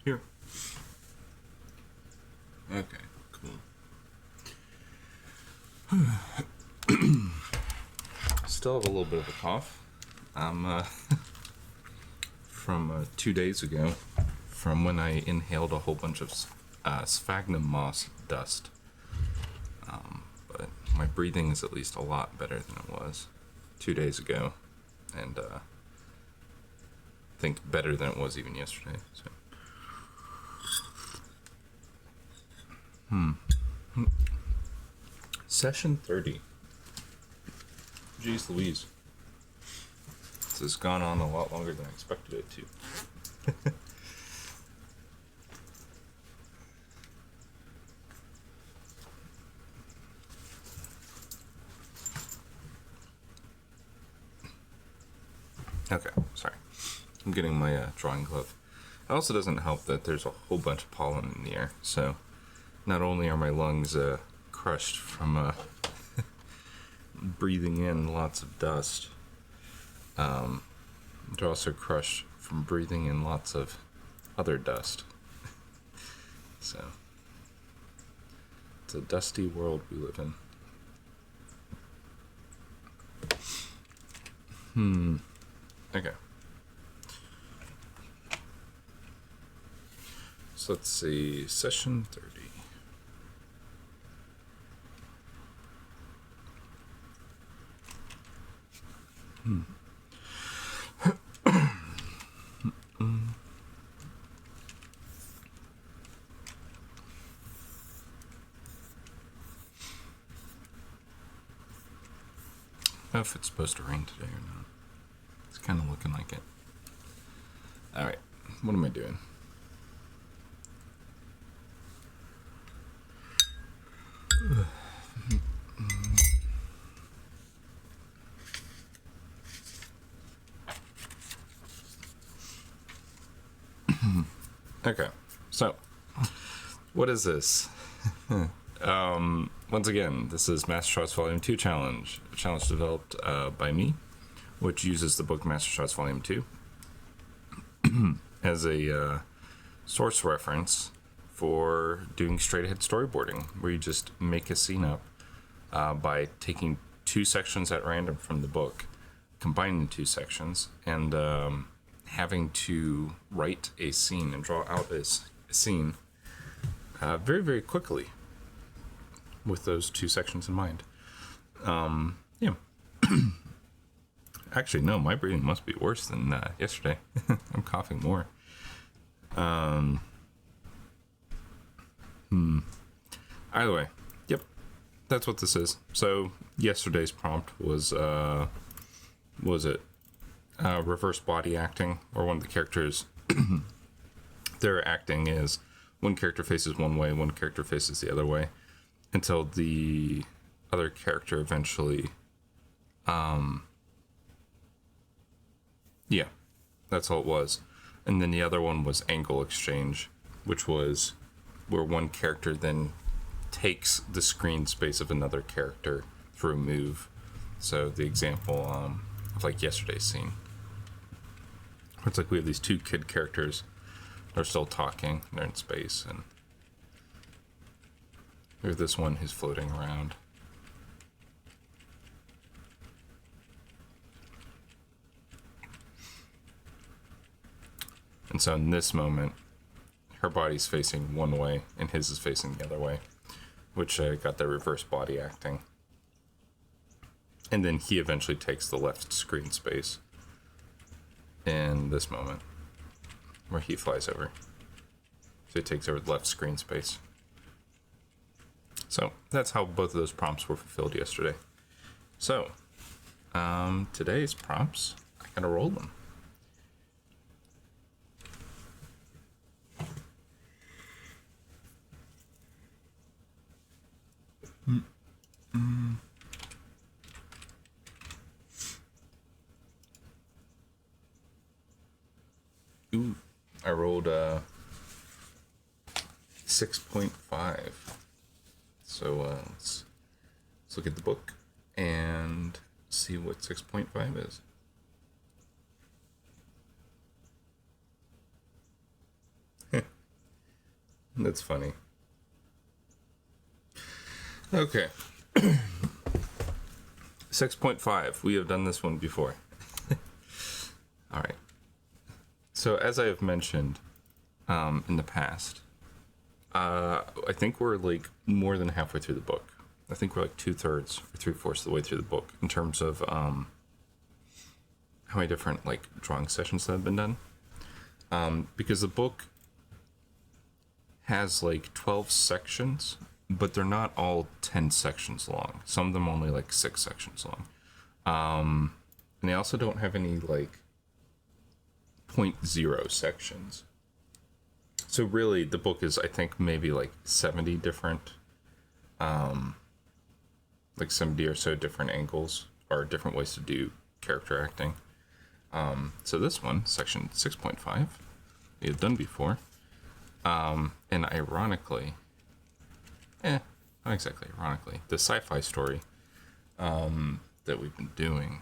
Here. Okay, cool. Still have a little bit of a cough. I'm from 2 days ago, from when I inhaled a whole bunch of sphagnum moss dust. But my breathing is at least a lot better than it was 2 days ago, and I think better than it was even yesterday. So. Session 30. Jeez Louise. This has gone on a lot longer than I expected it to. Okay, sorry. I'm getting my drawing glove. It also doesn't help that there's a whole bunch of pollen in the air, so not only are my lungs crushed from breathing in lots of dust, they're also crushed from breathing in lots of other dust. So, it's a dusty world we live in. Okay. So let's see, session 30. I don't know if it's supposed to rain today or not. It's kind of looking like it. Alright, what am I doing? Okay, so what is this? Once again, this is Master Shots Volume 2 Challenge, a challenge developed by me, which uses the book Master Shots Volume 2 as a source reference for doing straight ahead storyboarding, where you just make a scene up by taking two sections at random from the book, combining the two sections, and having to write a scene and draw out a scene very, very quickly with those two sections in mind. Yeah. Actually, no, my breathing must be worse than yesterday. I'm coughing more. Either way, yep, that's what this is. So yesterday's prompt was reverse body acting, or one of the characters, their acting is one character faces one way, one character faces the other way, until the other character eventually, yeah, that's all it was. And then the other one was angle exchange, which was where one character then takes the screen space of another character through a move. So the example of like yesterday's scene, it's like we have these two kid characters, they're still talking, they're in space, and we have this one who's floating around. And so in this moment, her body's facing one way and his is facing the other way, which got their reverse body acting. And then he eventually takes the left screen space in this moment, where he flies over. So he takes over the left screen space. So that's how both of those prompts were fulfilled yesterday. So, today's prompts, I gotta roll them. Ooh, I rolled 6.5. So let's look at the book and see what 6.5 is. That's funny. Okay. 6.5. We have done this one before. All right. So as I have mentioned in the past, I think we're like more than halfway through the book. I think we're like 2/3 or 3/4 of the way through the book in terms of how many different like drawing sessions that have been done. Because the book has like 12 sections, but they're not all 10 sections long. Some of them only like 6 sections long. And they also don't have any like 0.0 sections. So really the book is, I think, maybe like 70 different, like 70 or so different angles or different ways to do character acting. So this one, section 6.5, we have done before. And ironically, not exactly ironically, the sci-fi story that we've been doing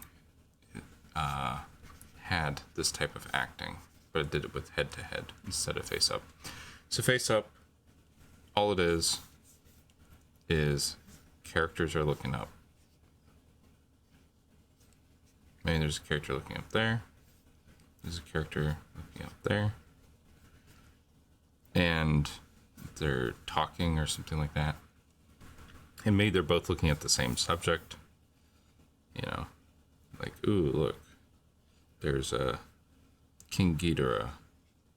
had this type of acting, but it did it with head-to-head instead of face-up. So face-up, all it is characters are looking up. Maybe there's a character looking up there. There's a character looking up there. And they're talking or something like that. And maybe they're both looking at the same subject. You know, like, ooh, look, there's a King Ghidorah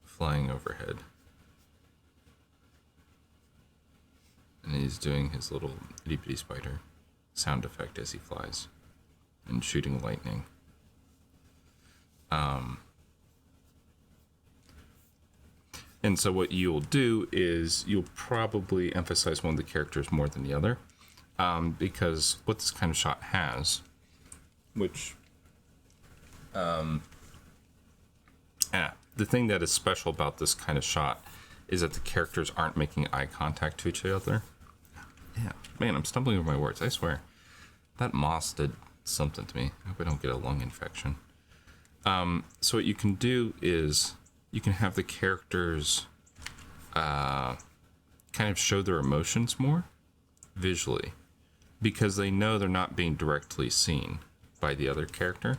flying overhead. And he's doing his little itty bitty spider sound effect as he flies and shooting lightning. And so what you'll do is you'll probably emphasize one of the characters more than the other, because what this kind of shot has, which, the thing that is special about this kind of shot is that the characters aren't making eye contact to each other. Yeah, man, I'm stumbling over my words, I swear. That moss did something to me. I hope I don't get a lung infection. So what you can do is you can have the characters kind of show their emotions more visually, because they know they're not being directly seen by the other character,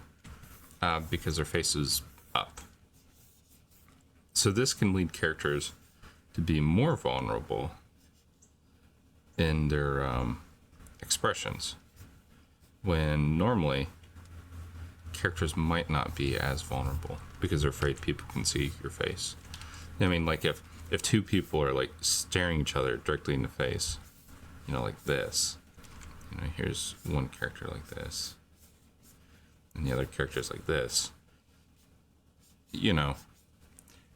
because their face is up. So this can lead characters to be more vulnerable in their expressions, when normally characters might not be as vulnerable because they're afraid people can see your face. I mean, like if two people are like staring each other directly in the face, you know, like this, you know, here's one character like this and the other character's like this, you know,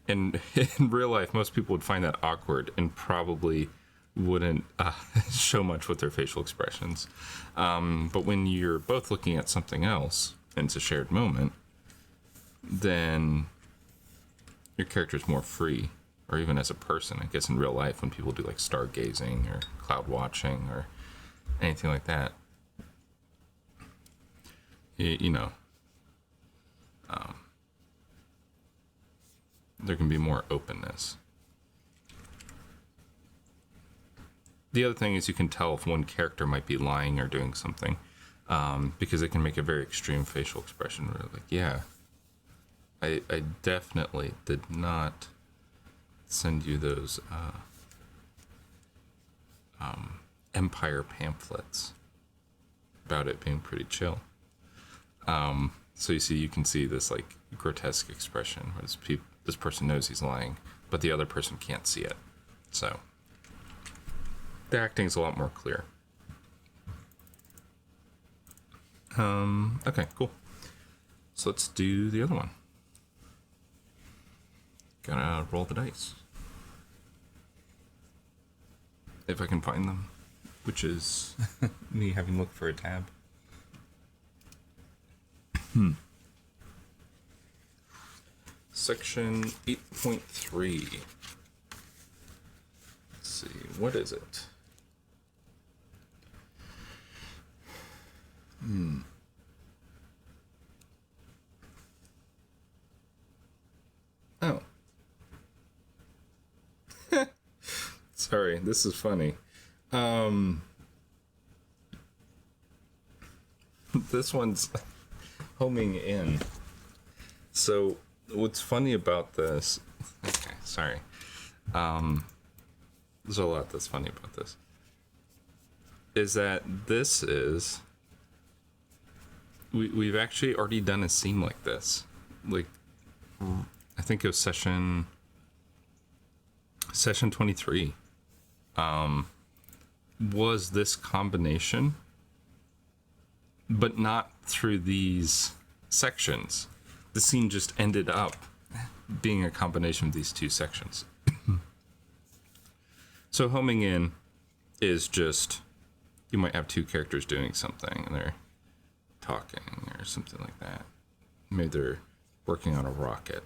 and in real life most people would find that awkward and probably wouldn't show much with their facial expressions, but when you're both looking at something else and it's a shared moment, then your character's more free. Or even as a person, I guess in real life when people do like stargazing or cloud watching or anything like that, you know, there can be more openness. The other thing is you can tell if one character might be lying or doing something, because it can make a very extreme facial expression where like, yeah, I definitely did not send you those Empire pamphlets about it being pretty chill. So you can see this like grotesque expression where this person knows he's lying, but the other person can't see it. So the acting's a lot more clear. Okay, cool. So let's do the other one. Gotta roll the dice. If I can find them, which is me having looked for a tab. Section 8.3. Let's see, what is it? Oh. Sorry, this is funny. This one's homing in. So what's funny about this? Okay, sorry. There's a lot that's funny about this. Is that this is we've actually already done a scene like this. Like I think it was session 23. Was this combination, but not through these sections. The scene just ended up being a combination of these two sections. So homing in is just, you might have two characters doing something and they're talking or something like that. Maybe they're working on a rocket.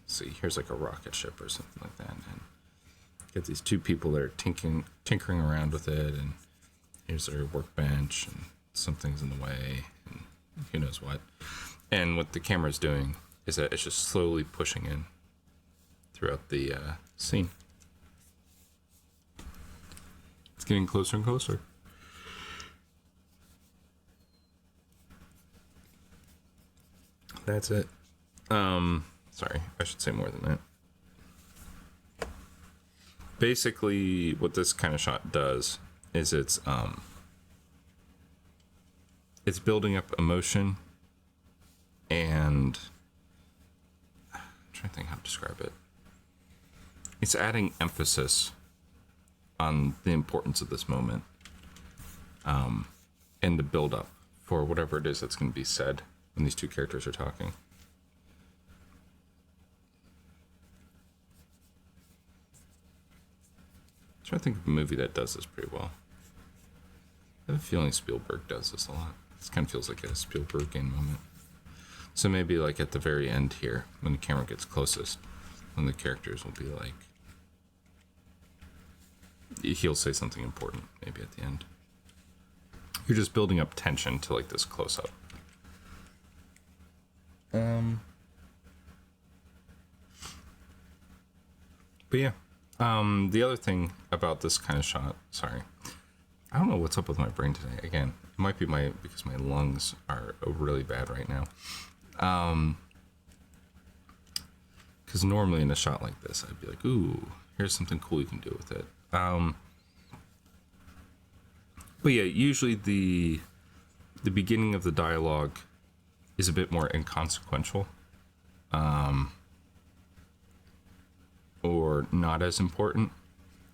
See, here's like a rocket ship or something like that. And get these two people that are tinkering around with it, and here's their workbench and something's in the way and who knows what. And what the camera's doing is that it's just slowly pushing in throughout the scene. It's getting closer and closer. That's it. Sorry, I should say more than that. Basically, what this kind of shot does is it's building up emotion, and I'm trying to think how to describe it. It's adding emphasis on the importance of this moment, and the build up for whatever it is that's going to be said when these two characters are talking. I'm trying to think of a movie that does this pretty well. I have a feeling Spielberg does this a lot. This kind of feels like a Spielbergian moment. So maybe like at the very end here, when the camera gets closest, when the characters will be like, he'll say something important maybe at the end. You're just building up tension to like this close up. But yeah, the other thing about this kind of shot, sorry, I don't know what's up with my brain today. Again, it might be because my lungs are really bad right now. Because normally in a shot like this, I'd be like, ooh, here's something cool you can do with it. But yeah, usually the beginning of the dialogue is a bit more inconsequential, or not as important.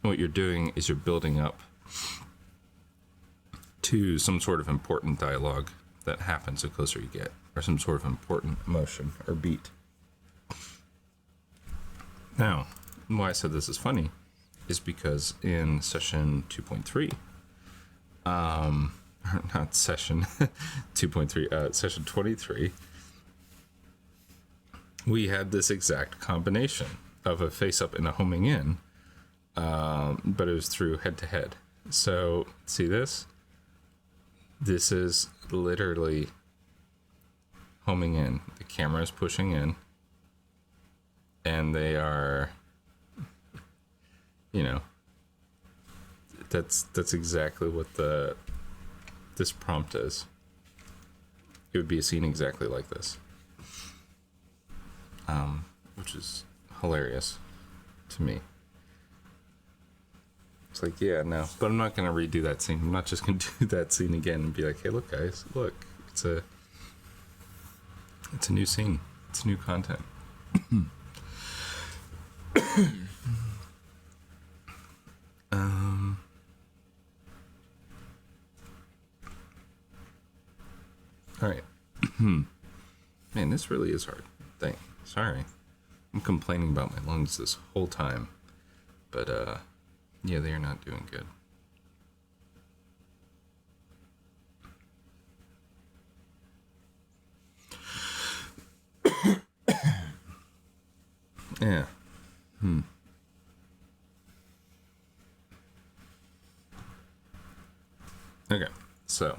What you're doing is you're building up to some sort of important dialogue that happens the closer you get, or some sort of important emotion or beat. Now, why I said this is funny is because in session 2.3, not session 2.3, session 23, we had this exact combination of a face-up and a homing in, but it was through head-to-head. So, see this? This is literally homing in. The camera is pushing in, and they are, you know, that's exactly what this prompt is. It would be a scene exactly like this, which is hilarious to me. It's like, yeah, no, but I'm not gonna redo that scene. I'm not just gonna do that scene again and be like, hey, look, guys, look, it's a new scene, it's new content. All right. Man, this really is hard. Sorry. I'm complaining about my lungs this whole time. But, yeah, they are not doing good. Yeah. Okay, so.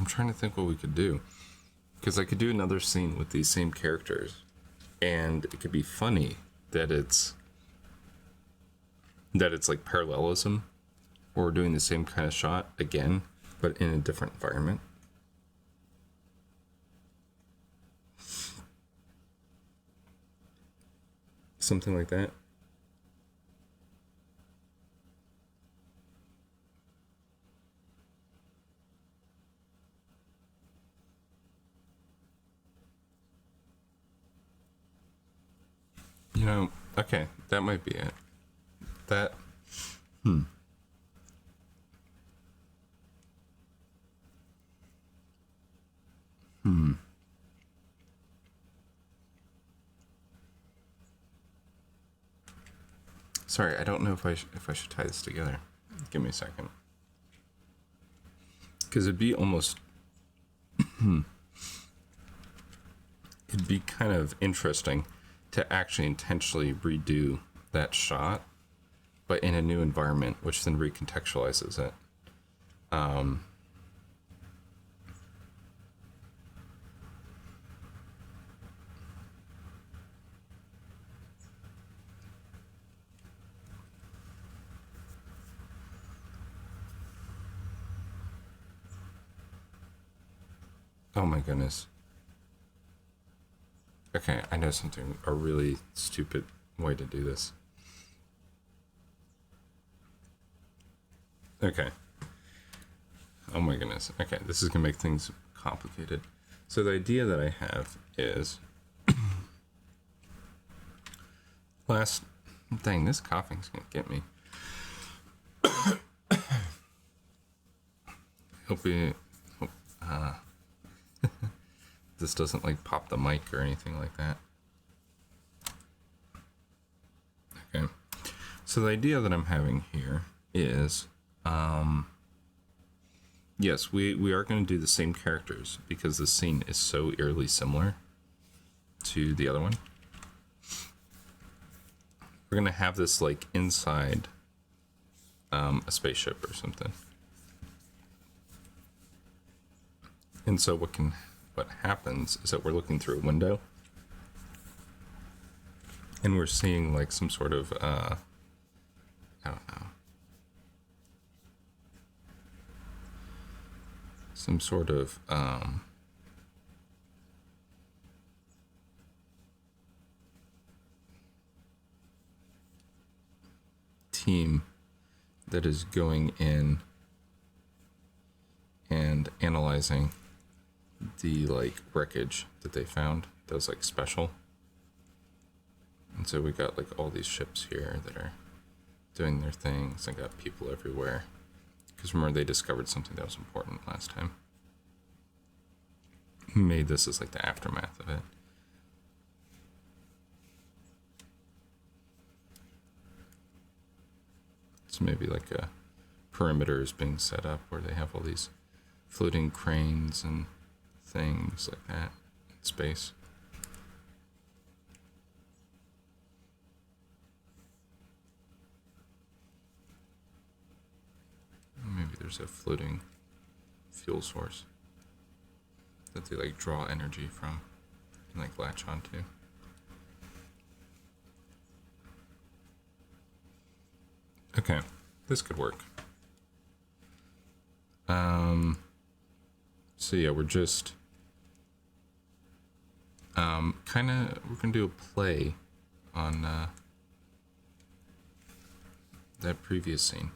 trying to think what we could do. Because I could do another scene with these same characters, and it could be funny that it's like parallelism, or we're doing the same kind of shot again, but in a different environment. Something like that. You know, okay, that might be it. That, Sorry, I don't know if I should tie this together. Give me a second. Because it'd be almost... it'd be kind of interesting to actually intentionally redo that shot, but in a new environment, which then recontextualizes it. Oh my goodness. Okay, I know something, a really stupid way to do this. Okay. Oh my goodness. Okay, this is gonna make things complicated. So the idea that I have is... Dang, this coughing's gonna get me. Hope this doesn't like pop the mic or anything like that. Okay. So the idea that I'm having here is, yes, we are going to do the same characters because the scene is so eerily similar to the other one. We're going to have this like inside a spaceship or something. And so what happens is that we're looking through a window and we're seeing like some sort of I don't know, some sort of team that is going in and analyzing the like wreckage that they found that was like special. And so we got like all these ships here that are doing their things. I got people everywhere because remember they discovered something that was important last time. Made this as like the aftermath of it. So maybe like a perimeter is being set up where they have all these floating cranes and things like that in space. Maybe there's a floating fuel source that they like draw energy from and like latch onto. Okay, this could work. So yeah, we're just we're gonna do a play on that previous scene.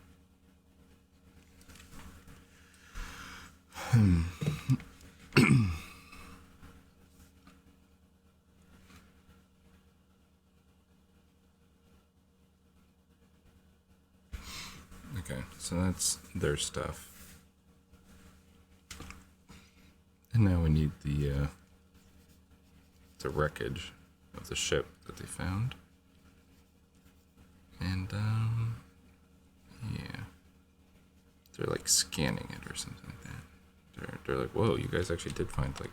Okay, so that's their stuff. And now we need the wreckage of the ship that they found. And yeah. They're like scanning it or something like that. They're like, whoa, you guys actually did find like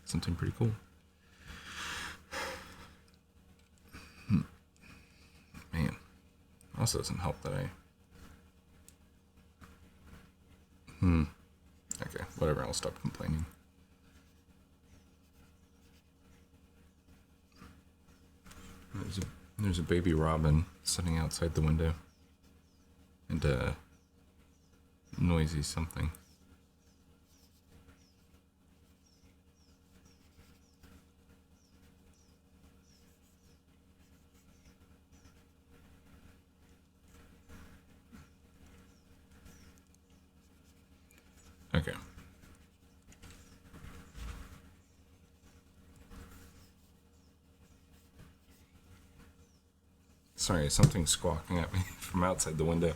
something pretty cool. Man, also doesn't help that I... Okay, Whatever, I'll stop complaining. There's a baby robin sitting outside the window. And a noisy something. Okay. Sorry, something's squawking at me from outside the window.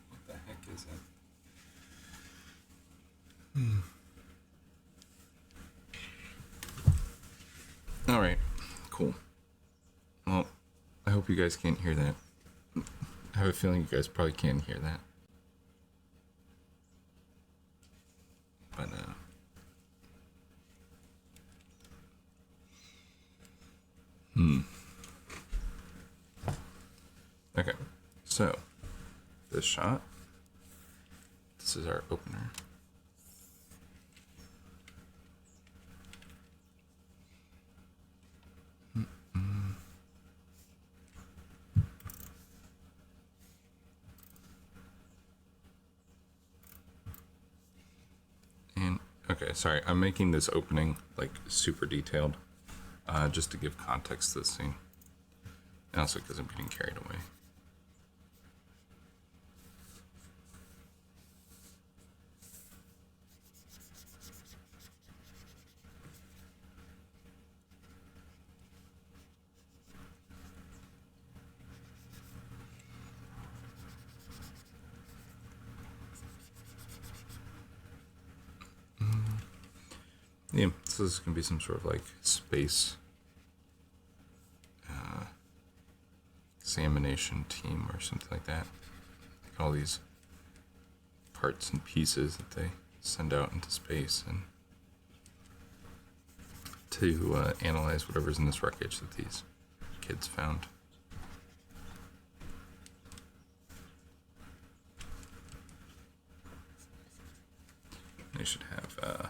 What the heck is it? Alright, cool. Well, I hope you guys can't hear that. I have a feeling you guys probably can hear that. But, Okay, so, this shot, this is our opener. And, okay, sorry, I'm making this opening, like, super detailed, just to give context to the scene. And also because I'm getting carried away. Yeah, so this is going to be some sort of like space examination team or something like that. Like all these parts and pieces that they send out into space and to analyze whatever's in this wreckage that these kids found. They should have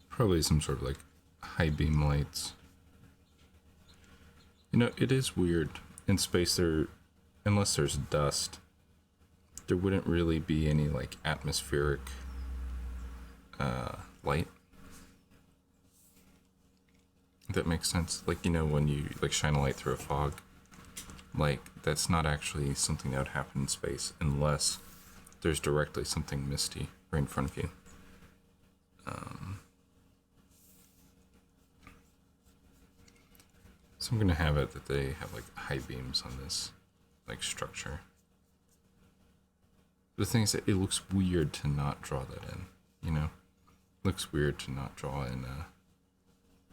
probably some sort of like high beam lights. You know, it is weird in space there, unless there's dust, there wouldn't really be any like atmospheric light. If that makes sense. Like, you know, when you like shine a light through a fog, like that's not actually something that would happen in space unless there's directly something misty right in front of you. So I'm gonna have it that they have like high beams on this like structure. The thing is that it looks weird to not draw that in, you know? It looks weird to not draw in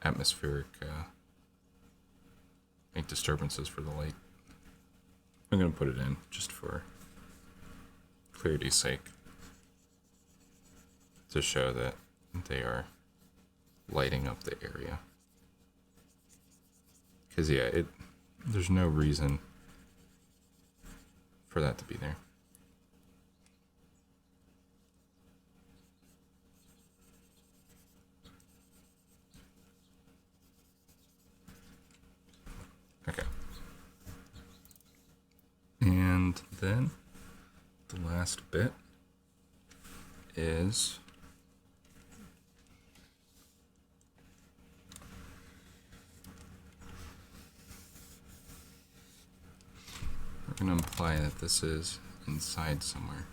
atmospheric like disturbances for the light. I'm gonna put it in just for clarity's sake to show that they are lighting up the area. Because, yeah, there's no reason for that to be there. Okay. And then the last bit is we're going to imply that this is inside somewhere.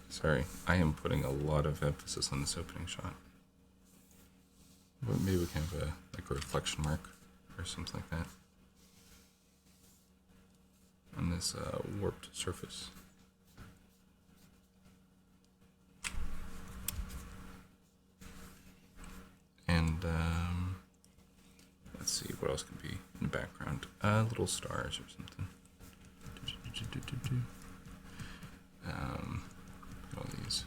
Sorry, I am putting a lot of emphasis on this opening shot. But maybe we can have like a reflection mark or something like that on this warped surface. And let's see what else can be in the background. Little stars or something. All these.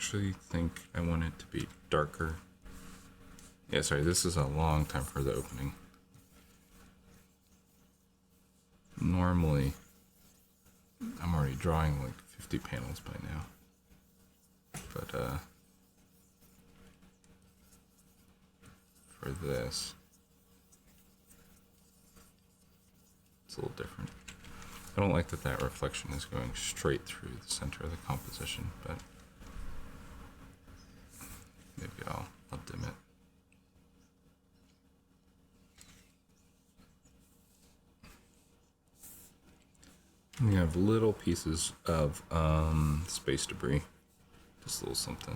actually think I want it to be darker. Yeah, sorry, this is a long time for the opening. Normally, I'm already drawing like 50 panels by now. But, for this, it's a little different. I don't like that that reflection is going straight through the center of the composition, but maybe I'll dim it. We have little pieces of space debris, just little something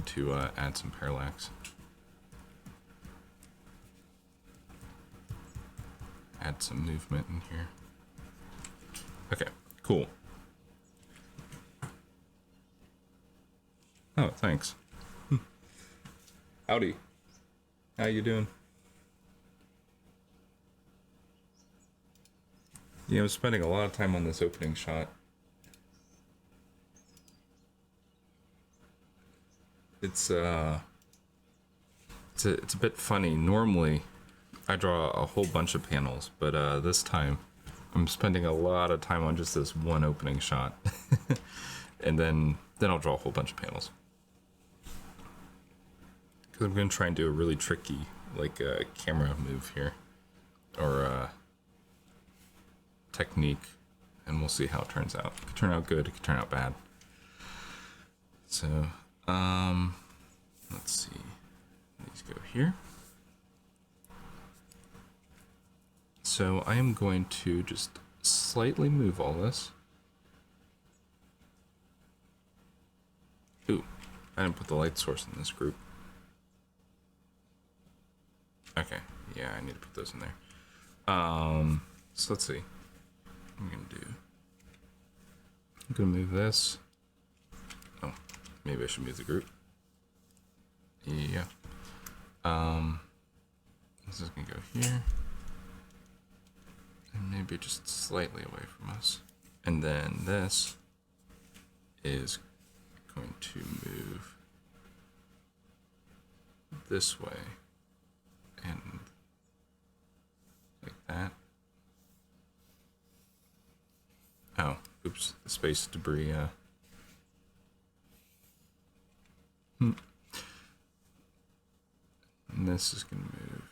to add some parallax. Add some movement in here. Okay, cool. Oh, thanks. Howdy. How you doing? Yeah, I'm spending a lot of time on this opening shot. It's a bit funny. Normally, I draw a whole bunch of panels, but this time I'm spending a lot of time on just this one opening shot. And then I'll draw a whole bunch of panels. Because I'm going to try and do a really tricky, like, camera move here. Or technique. And we'll see how it turns out. It could turn out good, it could turn out bad. So, let's see. These go here. So I am going to just slightly move all this. Ooh, I didn't put the light source in this group. Okay, yeah, I need to put those in there. So let's see. I'm gonna move this. Oh, maybe I should move the group. Yeah. This is gonna go here. And maybe just slightly away from us. And then this is going to move this way and like that. Oh, oops, the space debris, And this is gonna move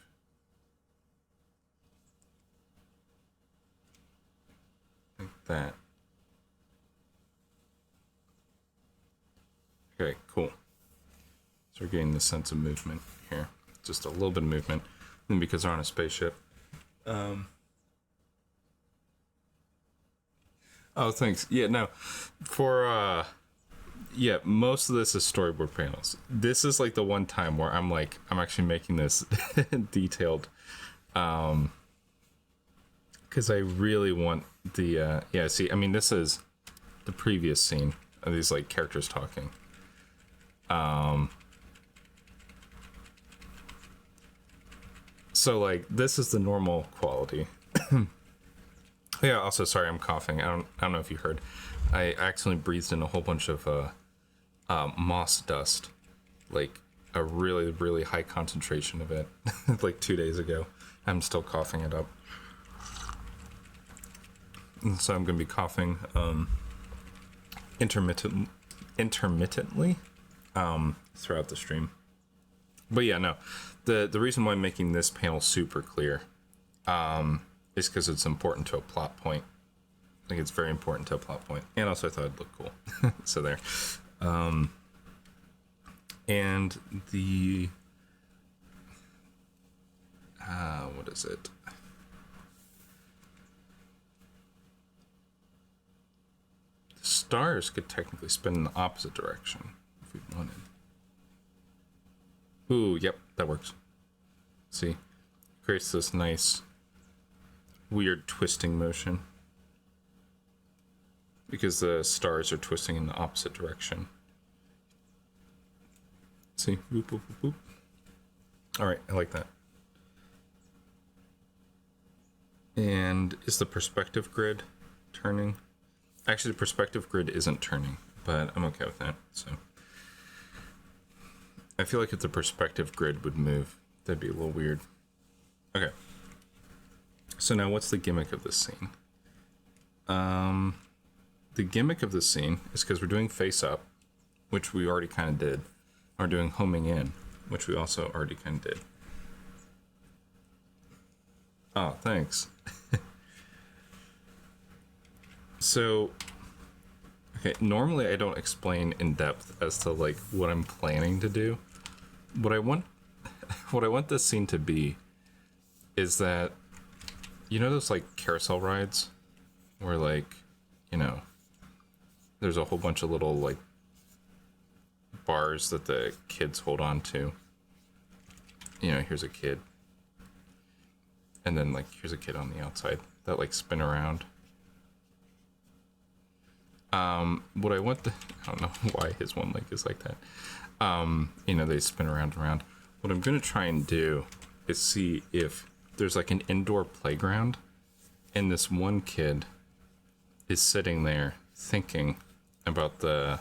like that. Okay, cool. So we're getting the sense of movement here. Just a little bit of movement. And because they're on a spaceship. Oh, thanks. Yeah, no. For, yeah, most of this is storyboard panels. This is like the one time where I'm actually making this detailed. Because I really want the, yeah, see, I mean, this is the previous scene of these, like, characters talking. So, like, this is the normal quality. Yeah, also, sorry, I'm coughing. I don't know if you heard. I accidentally breathed in a whole bunch of moss dust. Like, a really, really high concentration of it. Like 2 days ago. I'm still coughing it up. And so I'm going to be coughing intermittently throughout the stream. But yeah, no. The reason why I'm making this panel super clear is because it's important to a plot point. I think it's very important to a plot point. And also I thought it'd look cool. So there. And the... what is it? The stars could technically spin in the opposite direction if we wanted. Ooh, yep, that works. See? Creates this nice, weird twisting motion. Because the stars are twisting in the opposite direction. See? Boop, boop, boop, boop. Alright, I like that. And is the perspective grid turning? Actually, the perspective grid isn't turning. but I'm okay with that. So I feel like if the perspective grid would move, that'd be a little weird. Okay. So now what's the gimmick of this scene? The gimmick of this scene is because we're doing face up, which we already kind of did. We're doing homing in, which we also already kind of did. Oh, thanks. So, okay, normally I don't explain in depth as to like what I'm planning to do. What I want this scene to be is that, you know those like carousel rides where like, you know, there's a whole bunch of little like bars that the kids hold on to. You know, here's a kid. And then like here's a kid on the outside that like spin around. What I want the, I don't know why his one leg is like that. You know, they spin around and around. What I'm going to try and do is see if there's like an indoor playground and this one kid is sitting there thinking about the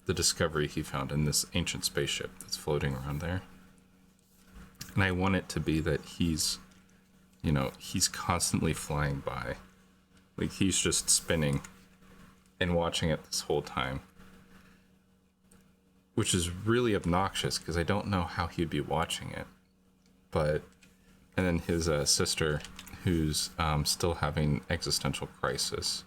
discovery he found in this ancient spaceship that's floating around there. And I want it to be that he's, you know, he's constantly flying by. Like, he's just spinning and watching it this whole time. Which is really obnoxious, because I don't know how he'd be watching it. But, and then his sister, who's still having existential crisis,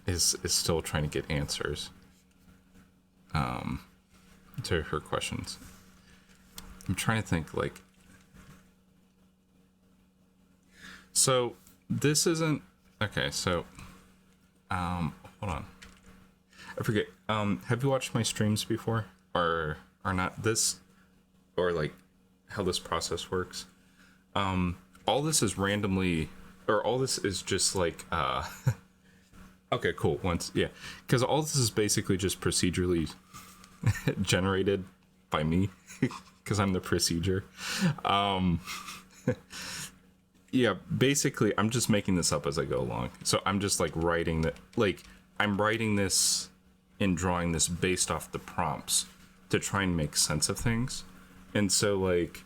is still trying to get answers to her questions. I'm trying to think, like, so this isn't okay. So, hold on. I forget. Have you watched my streams before, or not? This, or like how this process works. All this is randomly, or all this is just like. Okay, cool. Once, yeah, because all this is basically just procedurally generated by me, because I'm the procedure. Yeah, basically, I'm just making this up as I go along. So I'm just like writing that, like I'm writing this and drawing this based off the prompts to try and make sense of things. And so like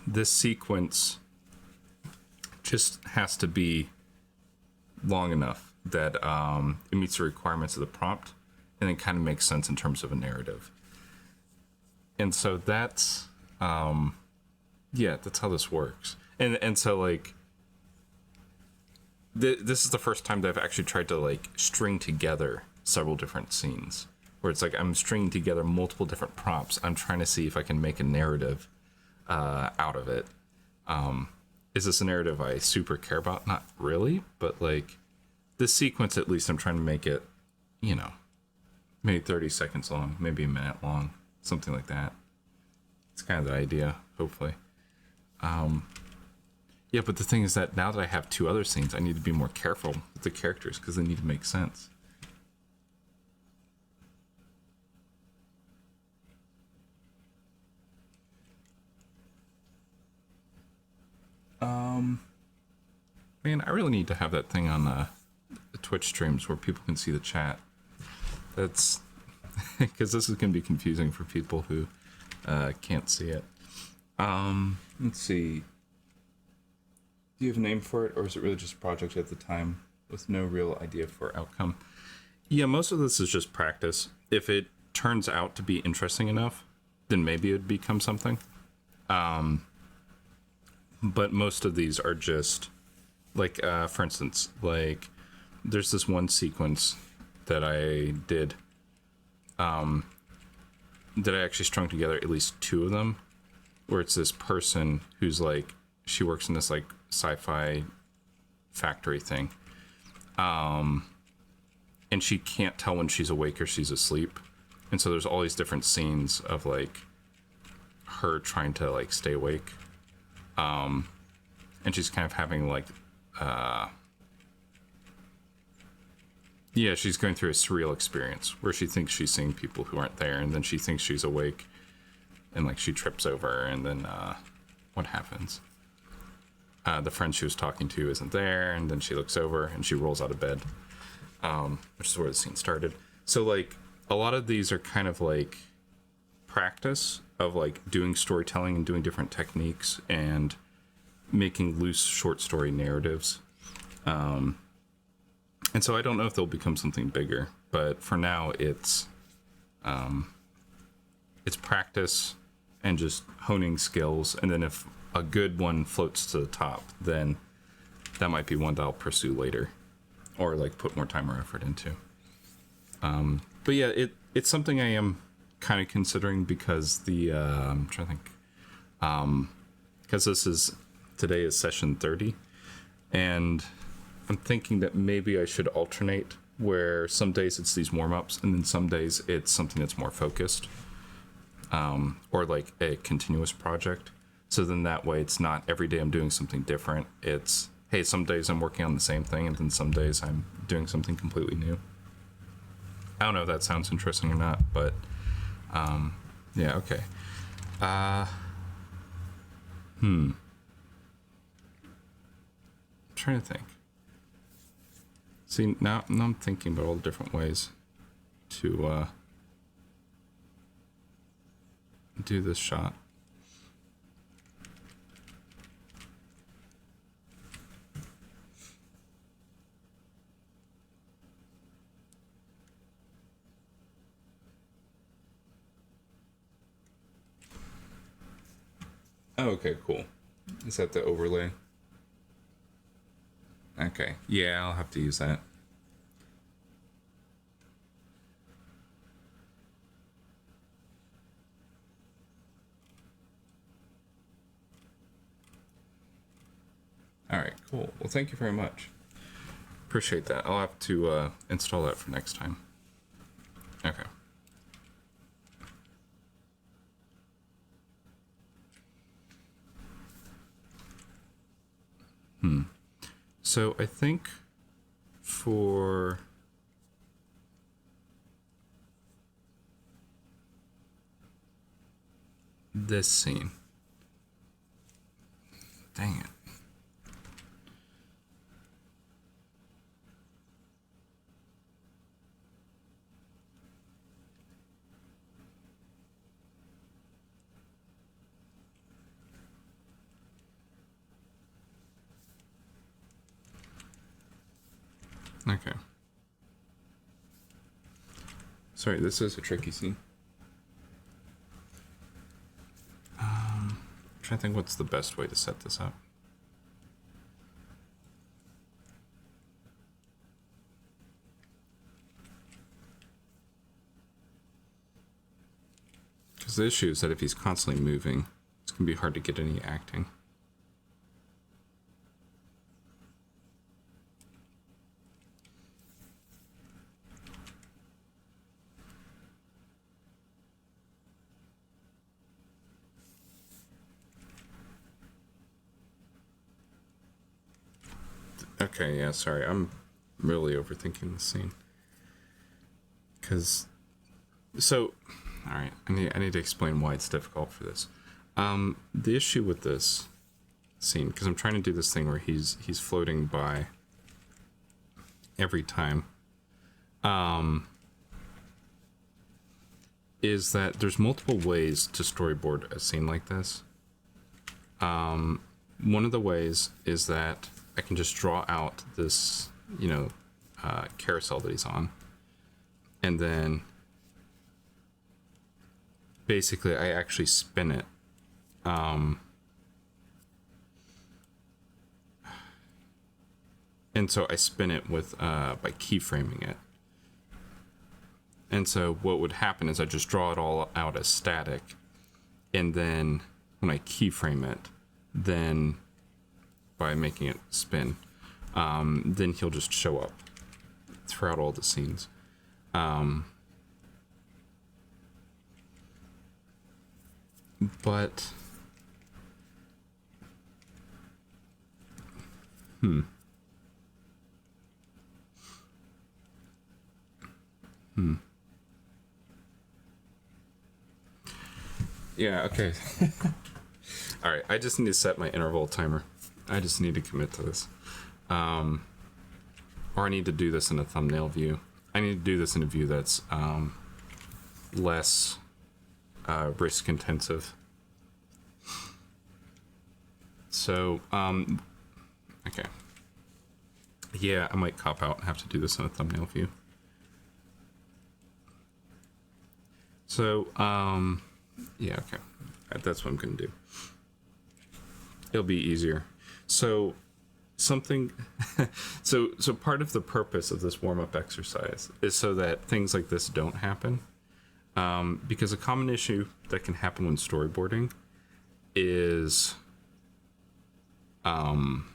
this sequence just has to be long enough that it meets the requirements of the prompt and it kind of makes sense in terms of a narrative. And so that's yeah, that's how this works. And so like this is the first time that I've actually tried to like string together several different scenes where it's like I'm stringing together multiple different prompts. I'm trying to see if I can make a narrative out of it. Is this a narrative I super care about? Not really, but like this sequence, at least I'm trying to make it, you know, maybe 30 seconds long, maybe a minute long, something like that. It's kind of the idea, hopefully. Yeah, but the thing is that now that I have two other scenes, I need to be more careful with the characters because they need to make sense. Man, I really need to have that thing on the Twitch streams where people can see the chat. That's because this is going to be confusing for people who can't see it. Let's see. Do you have a name for it, or is it really just a project at the time with no real idea for outcome? Yeah, most of this is just practice. If it turns out to be interesting enough, then maybe it would become something. But most of these are just like, for instance, like there's this one sequence that I did that I actually strung together at least two of them, where it's this person who's like, she works in this like sci-fi factory thing. And she can't tell when she's awake or she's asleep. And so there's all these different scenes of like her trying to like stay awake. And she's kind of having like, yeah, she's going through a surreal experience where she thinks she's seeing people who aren't there, and then she thinks she's awake, and like she trips over, and then what happens? the friend she was talking to isn't there, and then she looks over and she rolls out of bed, which is where the scene started. So like a lot of these are kind of like practice of like doing storytelling and doing different techniques and making loose short story narratives. And so I don't know if they'll become something bigger, but for now it's practice and just honing skills. And then if a good one floats to the top, then that might be one that I'll pursue later or like put more time or effort into. But yeah, it's something I am kind of considering because I'm trying to think, because today is session 30, and I'm thinking that maybe I should alternate where some days it's these warm-ups and then some days it's something that's more focused, or like a continuous project. So then that way it's not every day I'm doing something different. It's, hey, some days I'm working on the same thing and then some days I'm doing something completely new. I don't know if that sounds interesting or not, but yeah, okay. I'm trying to think. See, now I'm thinking about all the different ways to do this shot. Oh, okay, cool. Is that the overlay? Okay, yeah, I'll have to use that. All right, cool. Well, thank you very much. Appreciate that. I'll have to install that for next time. Okay. So I think for this scene, dang it. Okay. Sorry, this is a tricky scene. I'm trying to think what's the best way to set this up. Because the issue is that if he's constantly moving, it's going to be hard to get any acting. Okay, yeah, sorry. I'm really overthinking the scene. Alright, I need to explain why it's difficult for this. The issue with this scene, because I'm trying to do this thing where he's floating by every time, is that there's multiple ways to storyboard a scene like this. One of the ways is that I can just draw out this, carousel that he's on. And then basically I actually spin it. And so I spin it with by keyframing it. And so what would happen is I just draw it all out as static. And then when I keyframe it, then by making it spin, then he'll just show up throughout all the scenes. But yeah, okay. All right, I just need to set my interval timer. I just need to commit to this. Or I need to do this in a thumbnail view. I need to do this in a view that's less risk intensive. So, okay. Yeah, I might cop out and have to do this in a thumbnail view. So, yeah, okay. That's what I'm going to do. It'll be easier. So, something... so part of the purpose of this warm-up exercise is so that things like this don't happen. Because a common issue that can happen when storyboarding is... I'm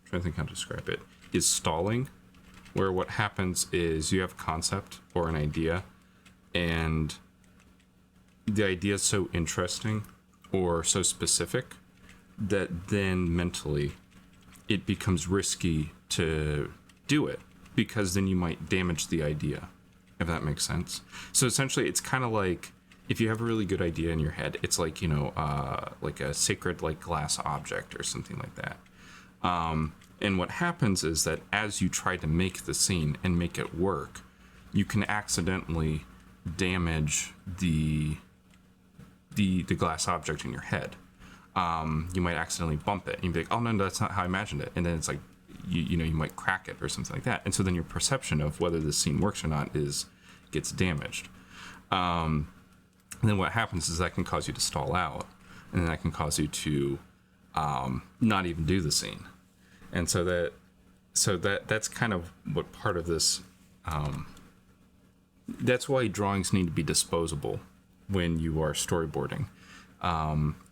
trying to think how to describe it, is stalling, where what happens is you have a concept or an idea, and the idea is so interesting or so specific that then mentally it becomes risky to do it, because then you might damage the idea, if that makes sense. So essentially it's kind of like, if you have a really good idea in your head, it's like, you know, like a sacred, like, glass object or something like that. And what happens is that as you try to make the scene and make it work, you can accidentally damage the glass object in your head. You might accidentally bump it and you'd be like, oh no, that's not how I imagined it. And then it's like, you know, you might crack it or something like that. And so then your perception of whether the scene works or not gets damaged. And then what happens is that can cause you to stall out, and then that can cause you to not even do the scene. And so that's kind of what part of this. That's why drawings need to be disposable when you are storyboarding,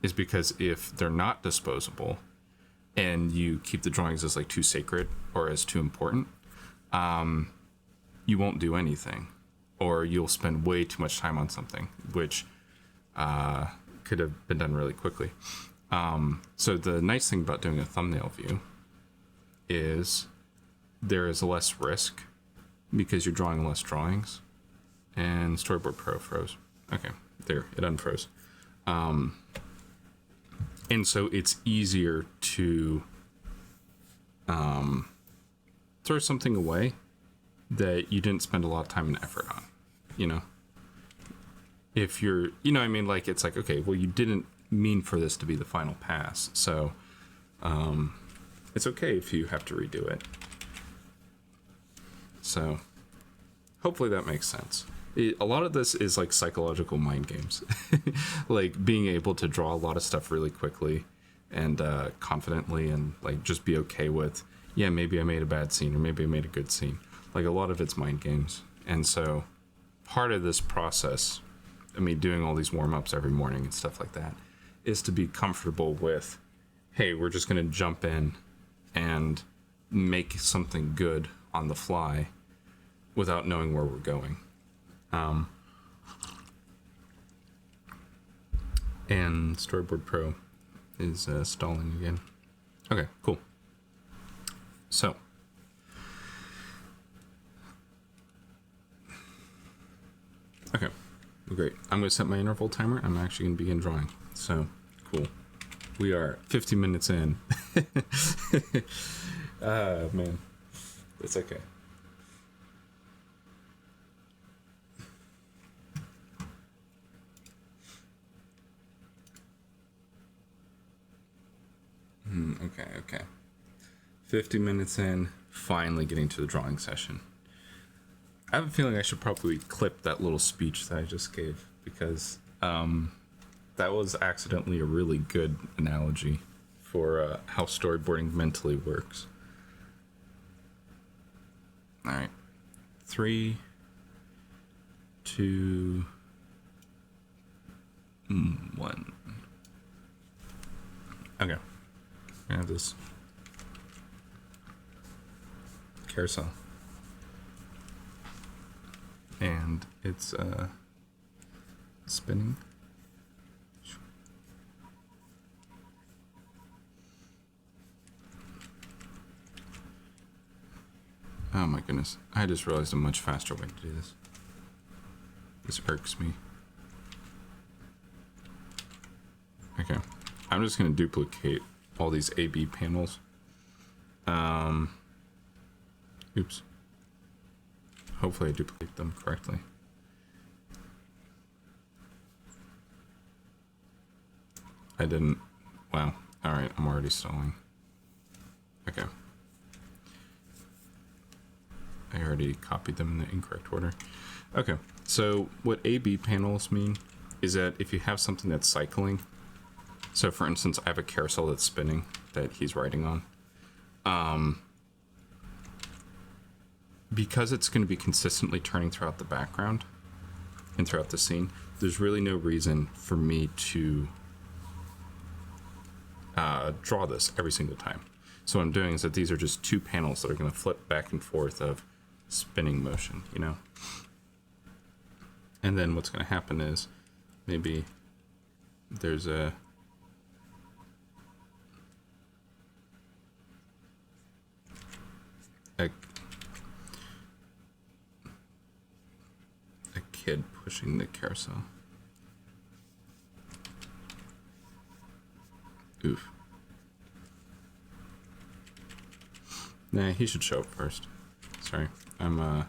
is because if they're not disposable, and you keep the drawings as like too sacred or as too important, you won't do anything. Or you'll spend way too much time on something, which could have been done really quickly. So the nice thing about doing a thumbnail view is there is less risk because you're drawing less drawings. And Storyboard Pro froze. Okay, there, it unfroze. And so it's easier to throw something away that you didn't spend a lot of time and effort on, you know? If you're, you know what I mean? Like, it's like, okay, well, you didn't mean for this to be the final pass, so it's okay if you have to redo it. So hopefully that makes sense. A lot of this is like psychological mind games. Like being able to draw a lot of stuff really quickly and confidently, and like just be okay with, yeah, maybe I made a bad scene or maybe I made a good scene. Like a lot of it's mind games. And so part of this process, I mean, doing all these warm-ups every morning and stuff like that, is to be comfortable with, hey, we're just going to jump in and make something good on the fly without knowing where we're going. And Storyboard Pro is stalling again. Okay, cool. So okay, great. I'm going to set my interval timer. I'm actually going to begin drawing. So, cool. We are 50 minutes in. Man. It's okay. Okay. 50 minutes in, finally getting to the drawing session. I have a feeling I should probably clip that little speech that I just gave, because that was accidentally a really good analogy for how storyboarding mentally works. All right. 3, 2, 1. Okay. I have this carousel. And it's spinning. Oh my goodness. I just realized a much faster way to do this. This irks me. Okay. I'm just going to duplicate all these A/B panels. Oops. Hopefully I duplicate them correctly. I didn't. Wow. All right, I'm already stalling. Okay. I already copied them in the incorrect order. Okay, so what A/B panels mean is that if you have something that's cycling, so for instance, I have a carousel that's spinning that he's riding on. Because it's going to be consistently turning throughout the background and throughout the scene, there's really no reason for me to draw this every single time. So what I'm doing is that these are just two panels that are going to flip back and forth of spinning motion, you know? And then what's going to happen is maybe there's a kid pushing the carousel. Oof. Nah, he should show up first. Sorry, I'm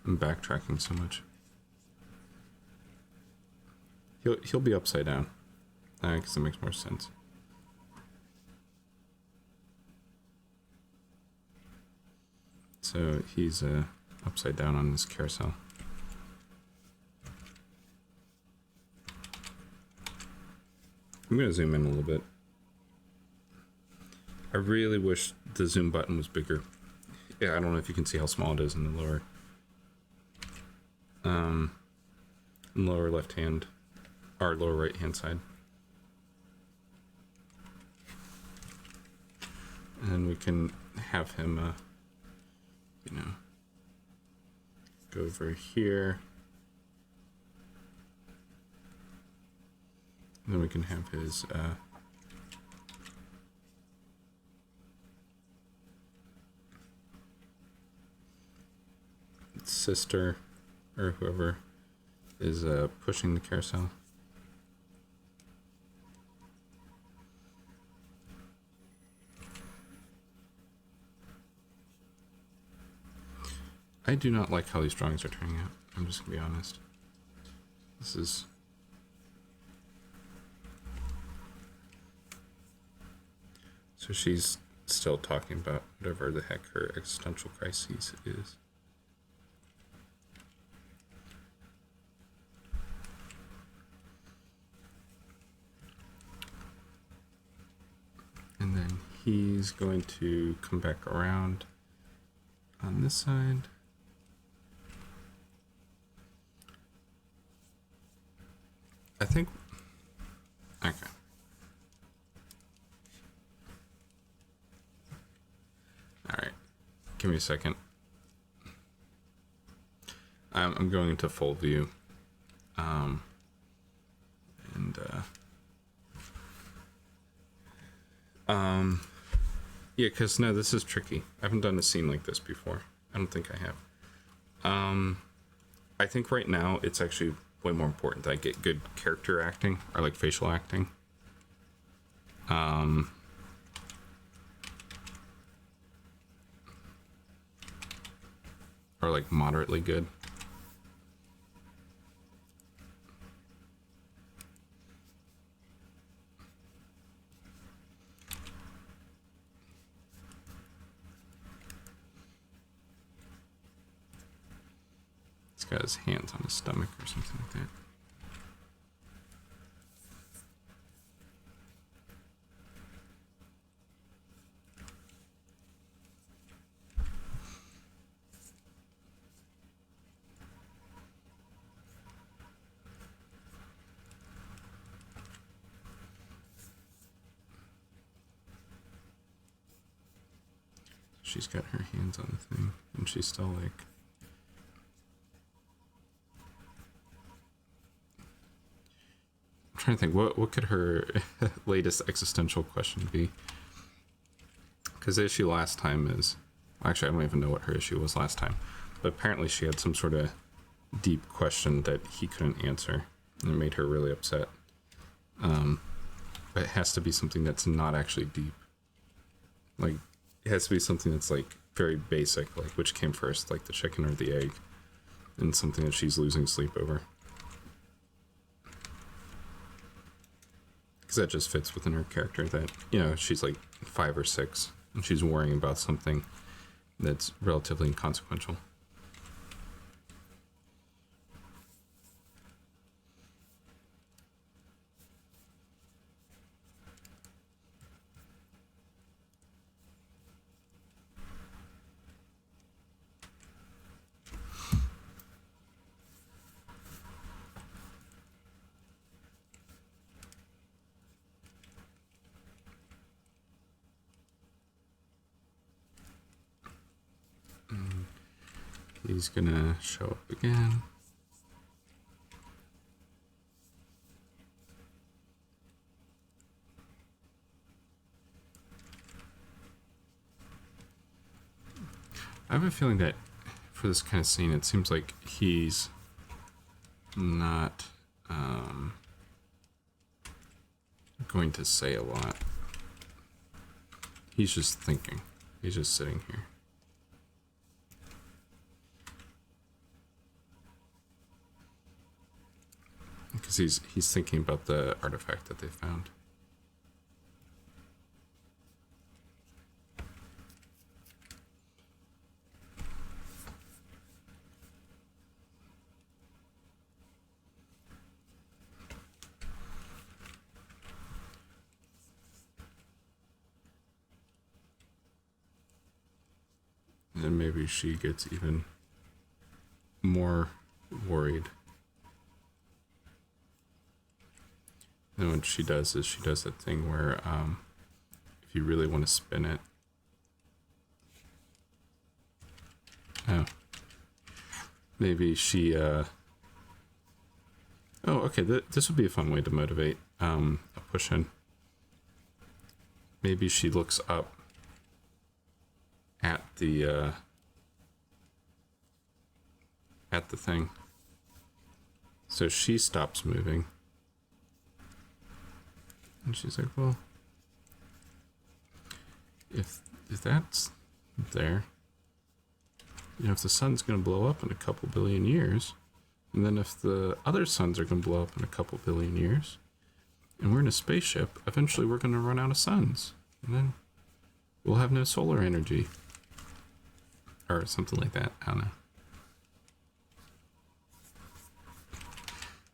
backtracking so much. He'll be upside down. I guess it makes more sense. So he's upside down on this carousel. I'm going to zoom in a little bit. I really wish the zoom button was bigger. Yeah, I don't know if you can see how small it is in the lower left hand, or lower right hand side. And we can have him, you know, go over here. Then we can have his sister or whoever is pushing the carousel. I do not like how these drawings are turning out. I'm just gonna be honest. This is... So she's still talking about whatever the heck her existential crisis is. And then he's going to come back around on this side. I think... Okay. Alright, give me a second. I'm going into full view. Yeah, because no, this is tricky. I haven't done a scene like this before. I don't think I have. I think right now it's actually way more important that I get good character acting, or like facial acting. Or like moderately good. He's got his hands on his stomach or something like that. She's got her hands on the thing, and she's still like... I'm trying to think, what could her latest existential question be? Because the issue last time is... Actually, I don't even know what her issue was last time. But apparently she had some sort of deep question that he couldn't answer, and it made her really upset. but it has to be something that's not actually deep. Like, it has to be something that's like very basic, like which came first, like the chicken or the egg, and something that she's losing sleep over. Because that just fits within her character that, you know, she's like 5 or 6 and she's worrying about something that's relatively inconsequential. He's gonna show up again. I have a feeling that for this kind of scene, it seems like he's not going to say a lot. He's just thinking. He's just sitting here. Because he's thinking about the artifact that they found. And maybe she gets even more worried. And what she does is she does that thing where if you really want to spin it. Oh. Maybe she... Oh, okay. This would be a fun way to motivate a push-in. Maybe she looks up at the thing. So she stops moving. And she's like, well, if that's there, you know, if the sun's going to blow up in a couple billion years, and then if the other suns are going to blow up in a couple billion years, and we're in a spaceship, eventually we're going to run out of suns, and then we'll have no solar energy. Or something like that. I don't know.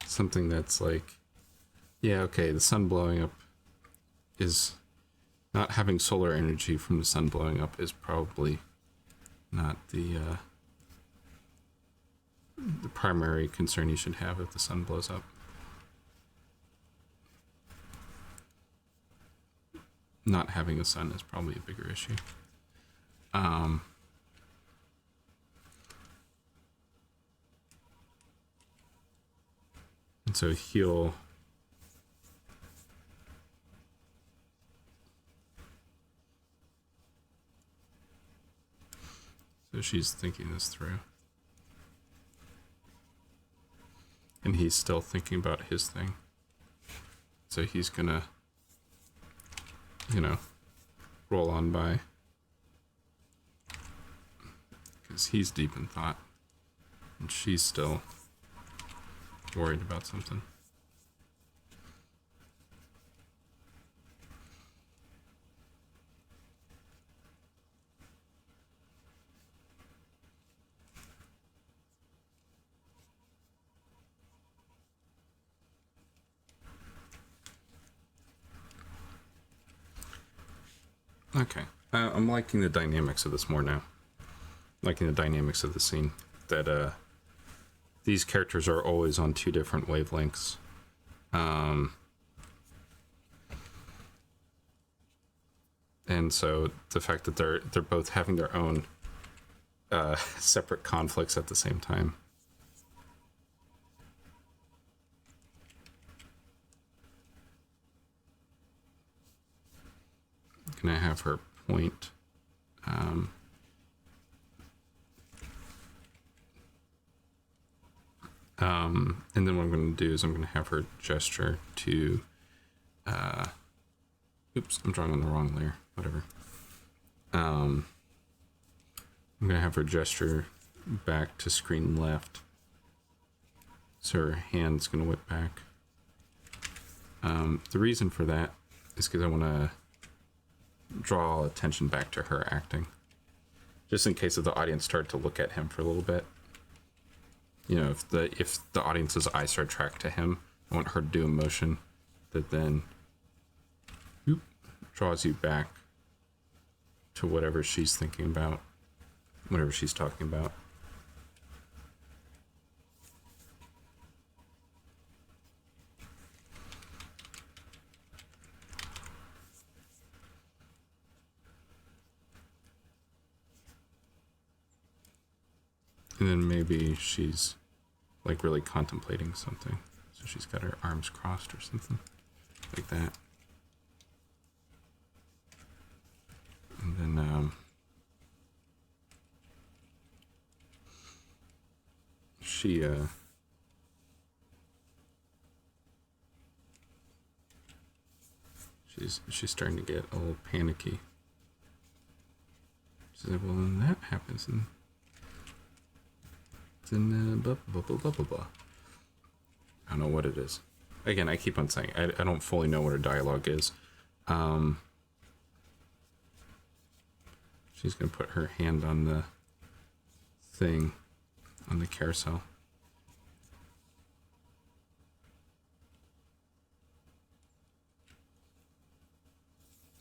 Something that's like, yeah, okay, the sun blowing up is not having solar energy from the sun blowing up is probably not the primary concern you should have if the sun blows up. Not having a sun is probably a bigger issue. And so he'll... So she's thinking this through. And he's still thinking about his thing. So he's gonna, you know, roll on by. Because he's deep in thought. And she's still worried about something. Okay, I'm liking the dynamics of this more now. Liking the dynamics of the scene. That these characters are always on 2 different wavelengths. And so the fact that they're both having their own separate conflicts at the same time. Can I have her point? And then what I'm going to do is I'm going to have her gesture to Oops, I'm drawing on the wrong layer. Whatever. I'm gonna have her gesture back to screen left. So her hand's gonna whip back. The reason for that is because I want to draw attention back to her acting. Just in case if the audience start to look at him for a little bit. You know, if the audience's eyes start tracked to him, I want her to do a motion that then draws you back to whatever she's thinking about, whatever she's talking about. And then maybe she's like really contemplating something. So she's got her arms crossed or something like that. And then she's starting to get a little panicky. She said, well, then that happens, and then blah, blah, blah, blah, blah, blah. I don't know what it is. Again, I keep on saying I don't fully know what her dialogue is. She's gonna put her hand on the thing, on the carousel.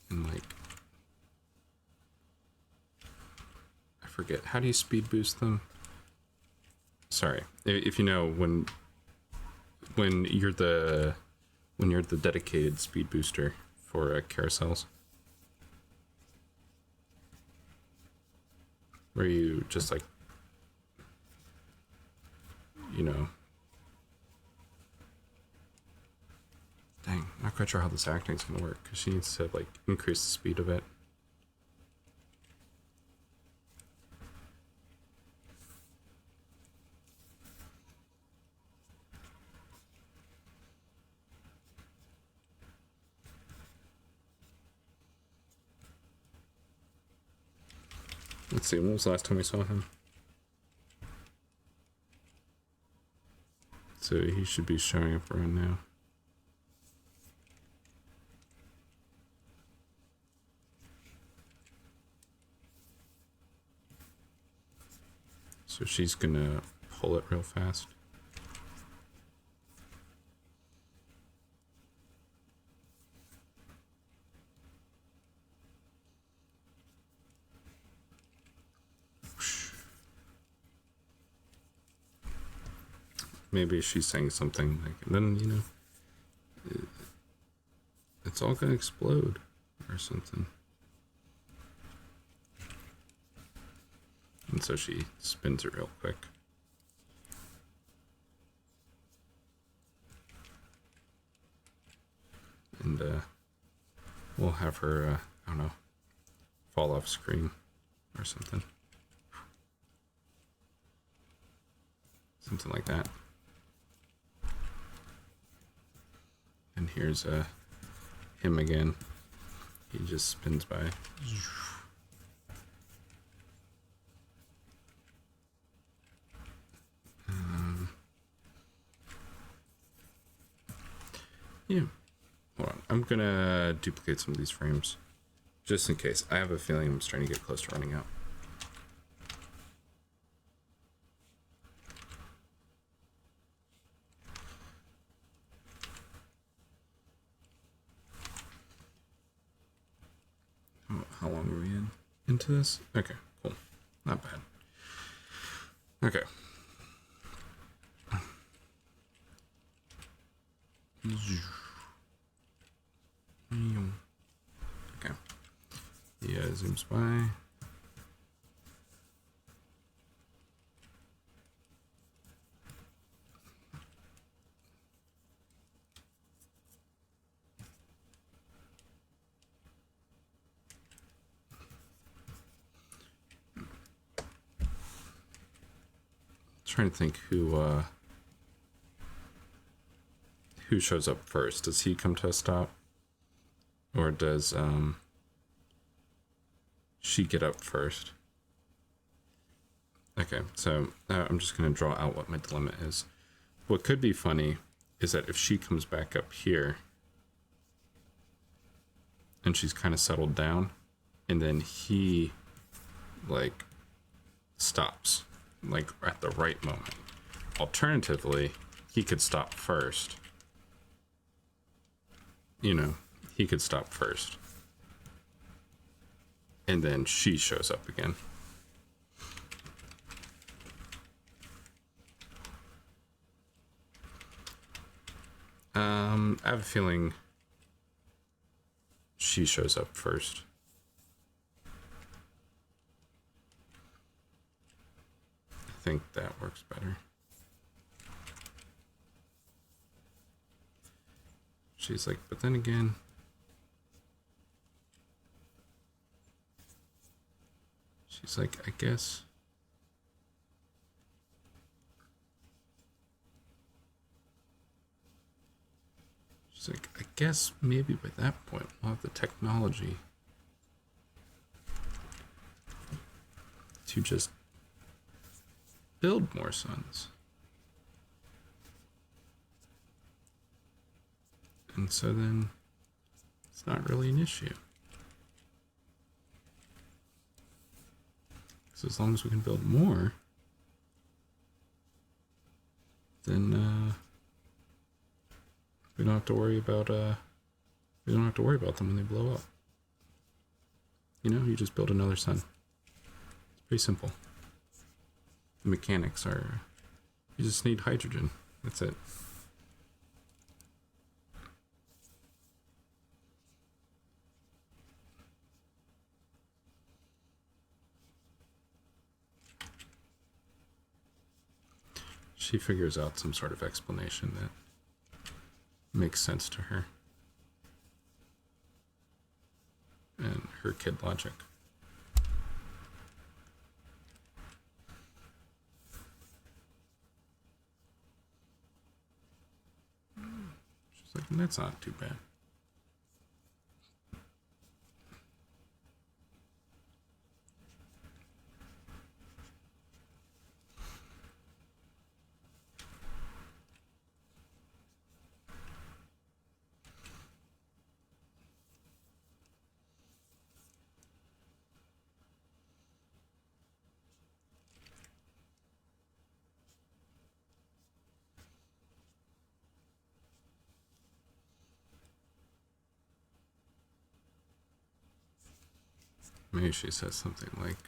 And like, I forget, how do you speed boost them? Sorry, if you know, when you're the dedicated speed booster for carousels, where you just like, you know, dang, not quite sure how this acting is gonna work because she needs to like increase the speed of it. Let's see, when was the last time we saw him? So he should be showing up around now. So she's gonna pull it real fast. Maybe she's saying something like, and then, you know, it's all gonna explode or something. And so she spins it real quick. And we'll have her, I don't know, fall off screen or something. Something like that. And here's him again. He just spins by. Yeah. Hold on. I'm gonna duplicate some of these frames just in case. I have a feeling I'm starting to get close to running out. How long are we into this? Okay, cool. Not bad. Okay. Okay. Yeah, zooms by. Trying to think who shows up first. Does he come to a stop? Or does she get up first? Okay, so I'm just going to draw out what my dilemma is. What could be funny is that if she comes back up here and she's kind of settled down, and then he, like, stops, like, at the right moment. Alternatively, he could stop first. You know, he could stop first. And then she shows up again. I have a feeling she shows up first. I think that works better. She's like, but then again, she's like, I guess. She's like, I guess maybe by that point we'll have the technology to just build more suns. And so then it's not really an issue. Because as long as we can build more, then we don't have to worry about them when they blow up. You know, you just build another sun. It's pretty simple. The mechanics are, you just need hydrogen. That's it. She figures out some sort of explanation that makes sense to her and her kid logic. She's like, that's not too bad. Maybe she says something like,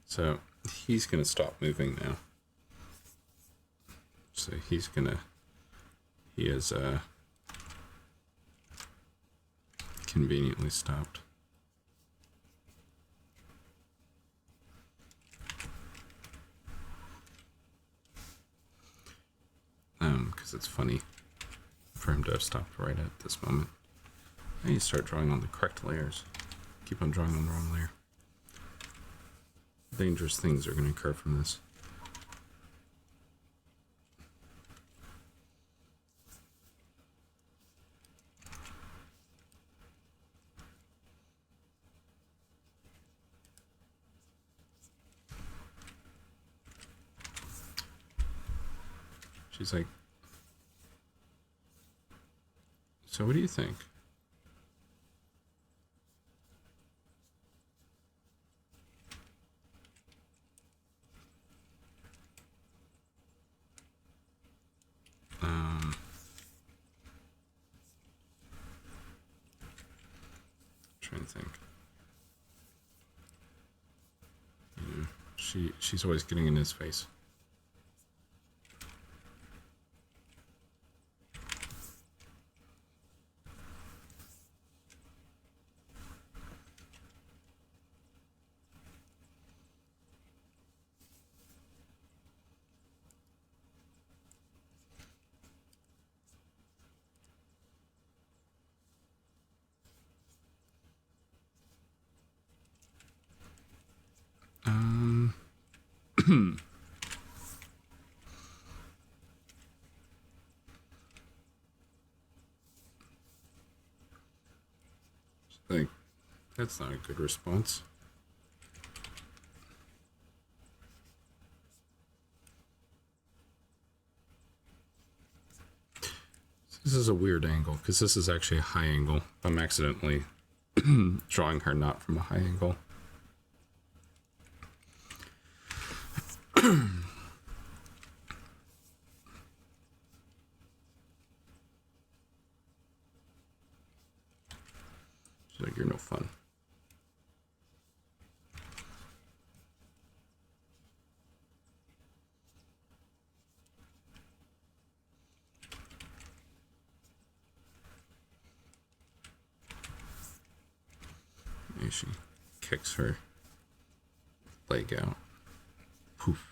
so he's going to stop moving now. So he is conveniently stopped. Because it's funny for him to have stopped right at this moment. And you start drawing on the correct layers. Keep on drawing on the wrong layer. Dangerous things are going to occur from this. She's like, so what do you think? Trying to think. She's always getting in his face. That's not a good response. This is a weird angle, because this is actually a high angle. I'm accidentally drawing her not from a high angle. She's like, you're no fun. Maybe she kicks her leg out. Poof.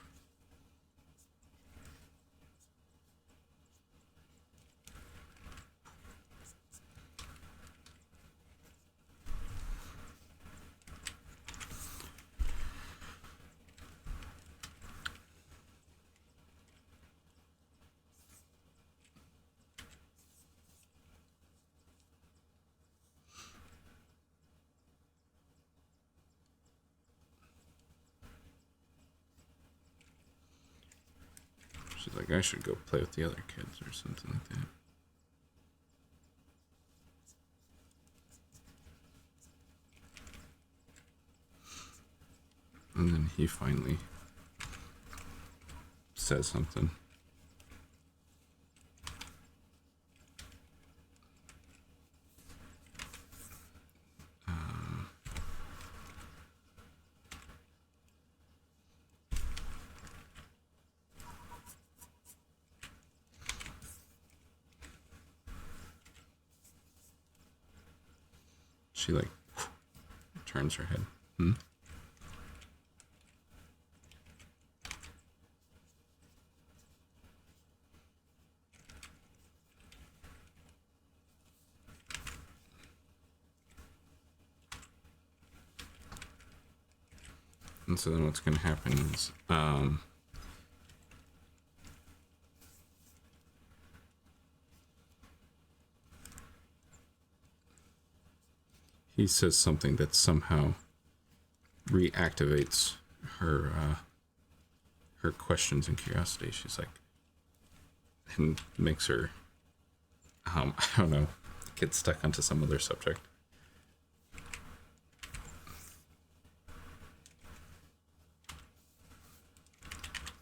She's like, I should go play with the other kids or something like that. And then he finally says something. She like turns her head. And so then what's going to happen is he says something that somehow reactivates her her questions and curiosity. She's like, and makes her I don't know, get stuck onto some other subject.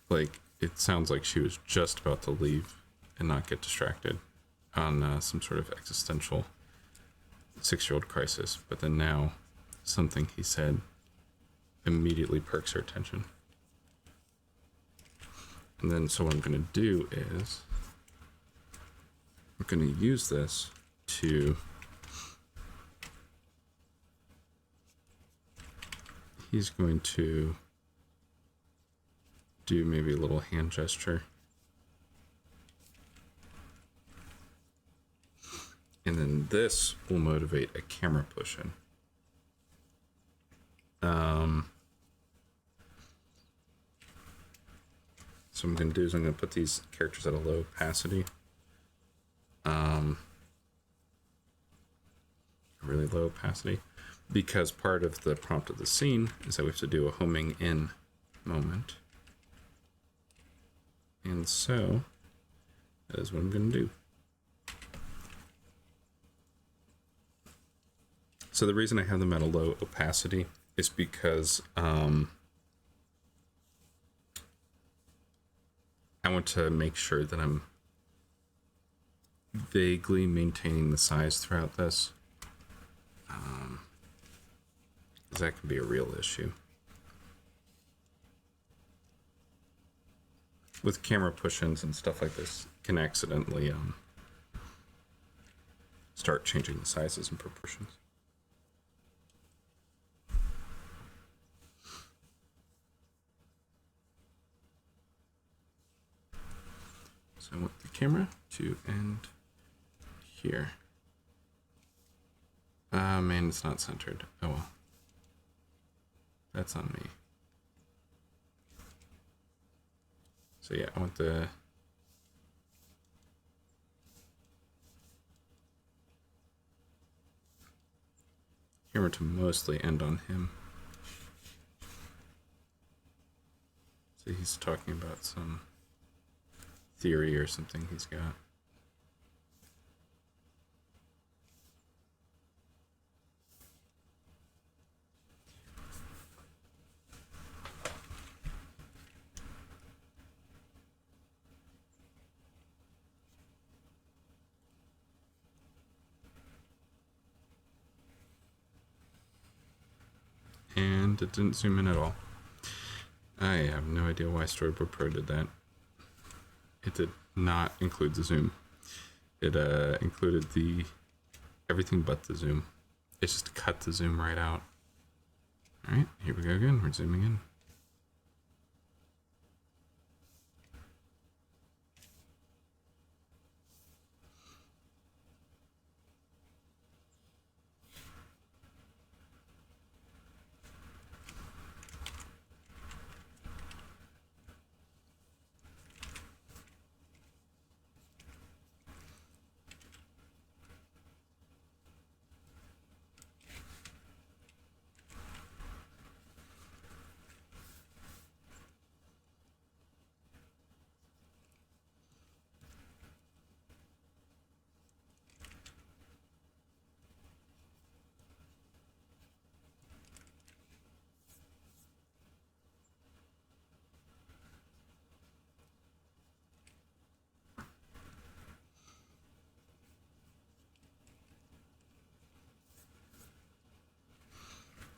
Like, it sounds like she was just about to leave and not get distracted on some sort of existential 6-year-old crisis, but then now something he said immediately perks her attention. And then so what I'm going to do is I'm going to use this to he's going to do maybe a little hand gesture. And then this will motivate a camera push in. So what I'm going to do is I'm going to put these characters at a low opacity. A really low opacity. Because part of the prompt of the scene is that we have to do a homing in moment. And so, that is what I'm going to do. So the reason I have them at a low opacity is because I want to make sure that I'm vaguely maintaining the size throughout this. Because that can be a real issue. With camera push-ins and stuff like this, can accidentally start changing the sizes and proportions. So I want the camera to end here. Man, it's not centered. Oh well. That's on me. So yeah, I want the camera camera to mostly end on him. So he's talking about some theory or something he's got. And it didn't zoom in at all. I have no idea why Storyboard Pro did that. It did not include the zoom. It included the everything but the zoom. It's just cut the zoom right out. Alright, here we go again. We're zooming in.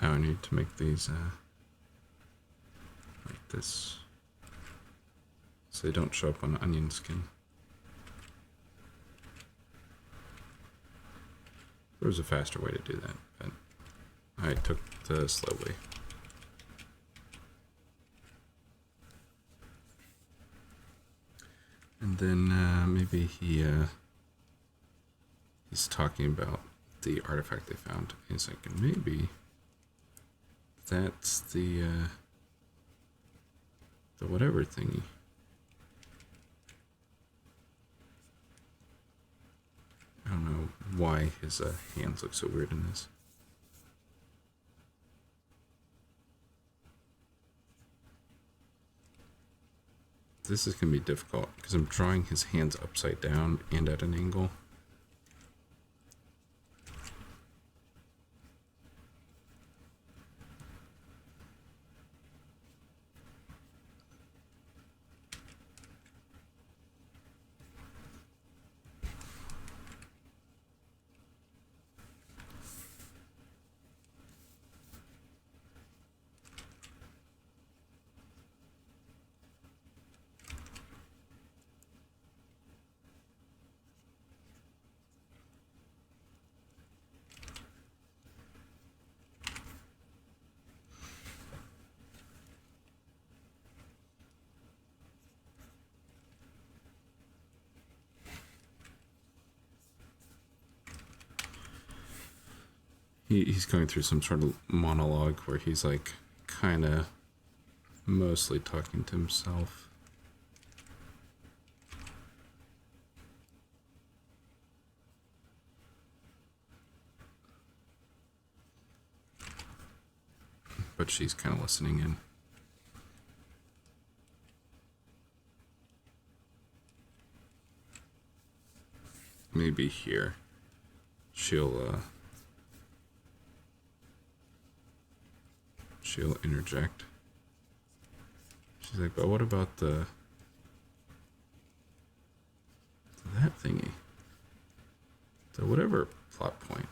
Oh, I need to make these like this so they don't show up on onion skin. There was a faster way to do that, but I took the slow way. And then maybe he's talking about the artifact they found. He's like, maybe that's the whatever thingy. I don't know why his hands look so weird in this. This is going to be difficult because I'm drawing his hands upside down and at an angle. He's going through some sort of monologue where he's like kind of mostly talking to himself. But she's kind of listening in. Maybe here she'll interject. She's like, but what about that thingy? So whatever plot point.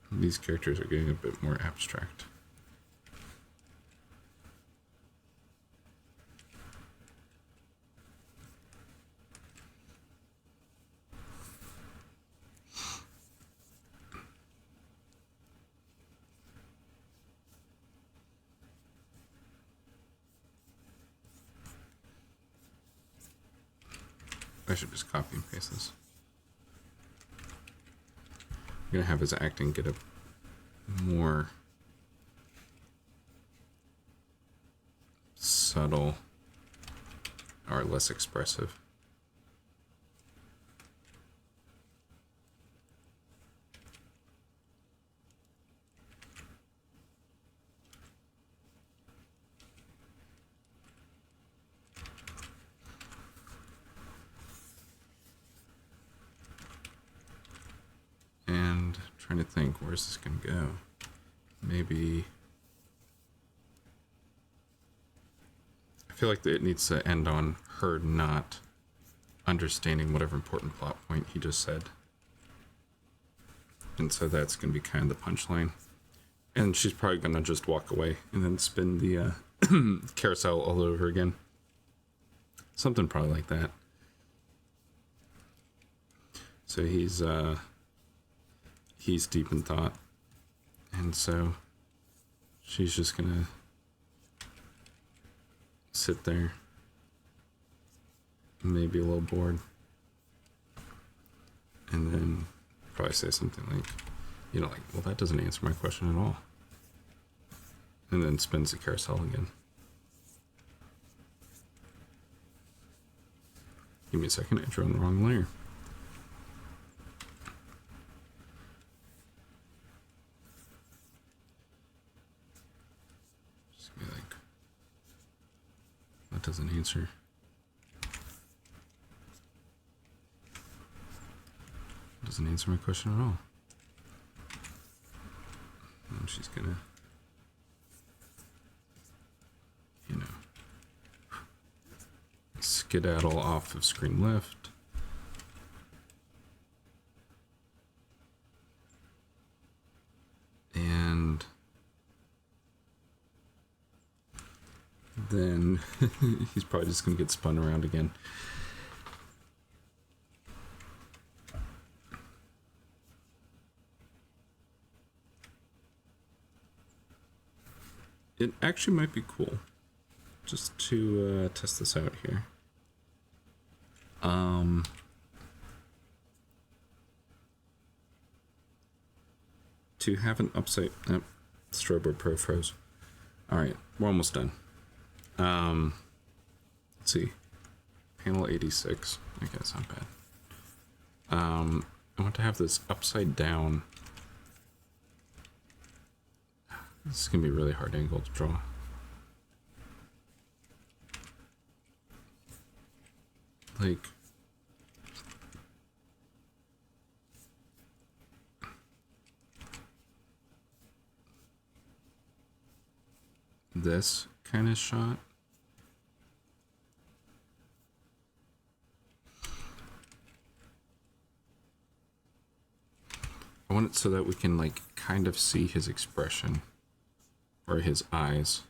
These characters are getting a bit more abstract. I should just copy and paste this. I'm gonna have his acting get a more subtle or less expressive. And trying to think, where's this gonna go? Maybe I feel like it needs to end on her not understanding whatever important plot point he just said. And so that's going to be kind of the punchline. And she's probably going to just walk away and then spin the carousel all over again. Something probably like that. So he's deep in thought. And so she's just going to sit there, maybe a little bored, and then probably say something like, like, well, that doesn't answer my question at all. And then spins the carousel again. Give me a second, I drew on the wrong layer. Just be like, that doesn't answer. Doesn't answer my question at all. And she's gonna, skedaddle off of screen left. And then he's probably just gonna get spun around again. It actually might be cool just to test this out here. To have an upside... Oh, Storyboard Pro froze. Alright, we're almost done. Let's see. Panel 86. Okay, that's not bad. I want to have this upside down. This is going to be a really hard angle to draw. Like... this kind of shot. I want it so that we can like kind of see his expression or his eyes.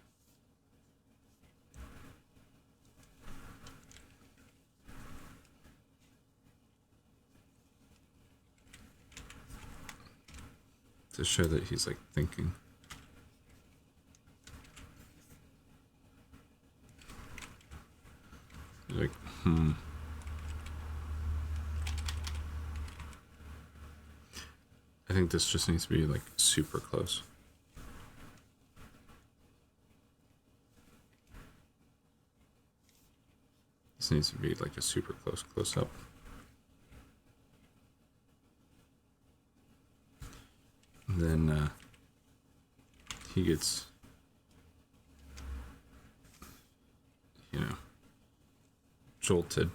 To show that he's like thinking. Like, I think this just needs to be like super close. This needs to be like a super close up. And then he gets, jolted,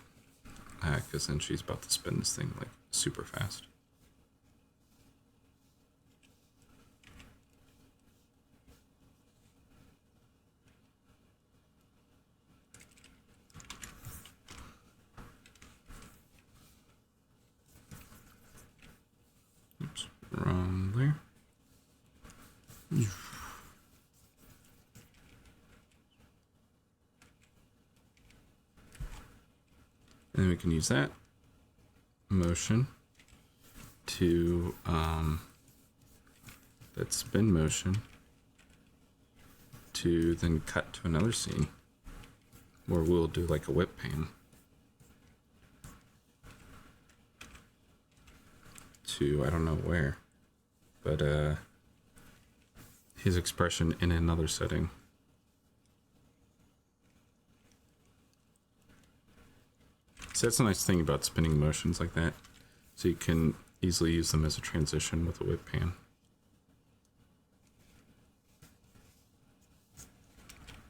because then she's about to spin this thing like super fast. Oops, wrong there. And then we can use that motion to, that spin motion to then cut to another scene where we'll do like a whip pan. to, I don't know where, but his expression in another setting. So that's a nice thing about spinning motions like that. So you can easily use them as a transition with a whip pan.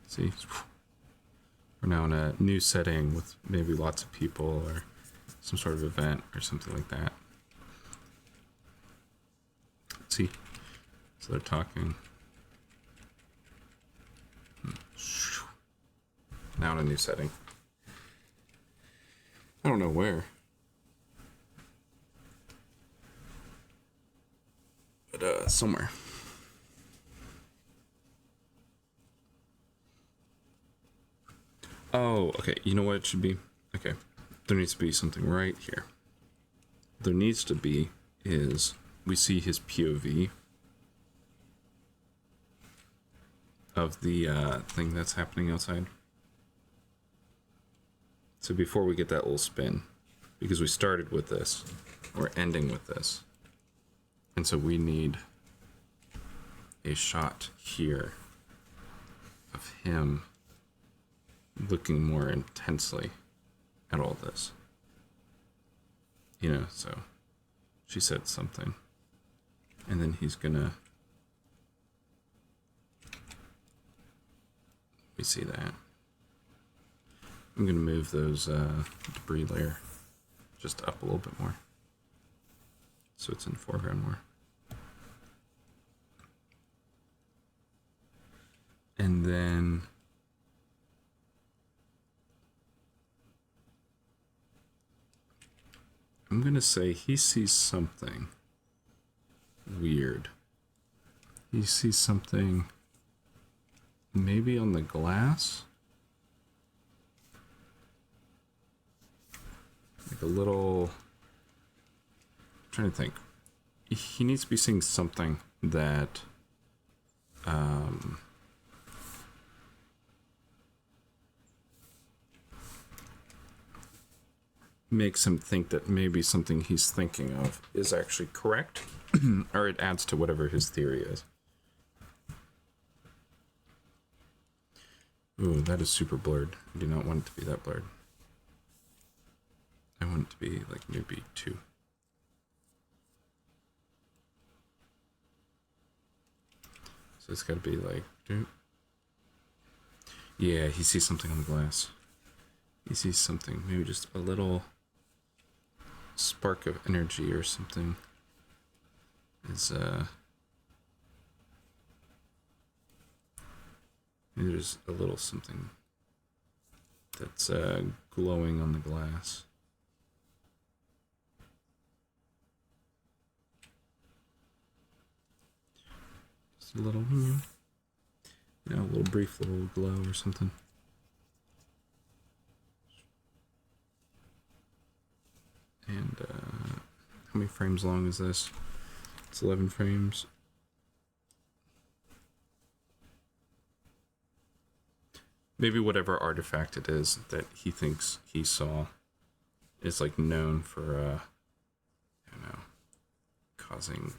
See, we're now in a new setting with maybe lots of people or some sort of event or something like that. See, so they're talking. Now in a new setting. I don't know where. But somewhere. Oh, okay. You know what it should be? Okay. There needs to be something right here. There needs to be is we see his POV of the thing that's happening outside. So before we get that little spin, because we started with this, we're ending with this. And so we need a shot here of him looking more intensely at all this. You know, so she said something. And then he's gonna... We see that. I'm gonna move those debris layer just up a little bit more. So it's in the foreground more. And then... I'm gonna say he sees something weird. He sees something maybe on the glass? Like a little... I'm trying to think. He needs to be seeing something that makes him think that maybe something he's thinking of is actually correct, or it adds to whatever his theory is. Ooh, that is super blurred. I do not want it to be that blurred. I want it to be like maybe 2. So it's got to be like... Yeah, he sees something on the glass. He sees something, maybe just a little spark of energy or something is maybe there's a little something that's glowing on the glass. Just a little, you know, a little brief little glow or something. And how many frames long is this? It's 11 frames. Maybe whatever artifact it is that he thinks he saw is like known for, I don't know, causing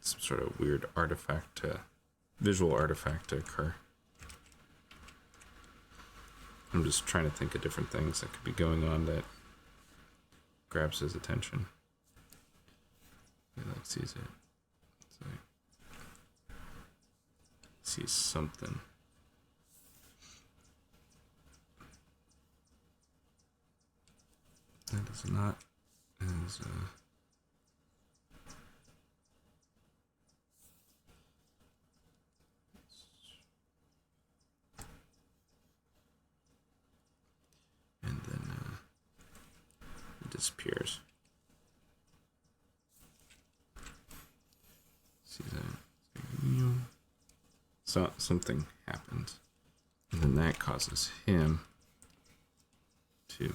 some sort of weird artifact to, visual artifact to occur. I'm just trying to think of different things that could be going on that grabs his attention. He like sees it. It's like he sees something. That is not as and then it disappears. See that? So something happens, and then that causes him to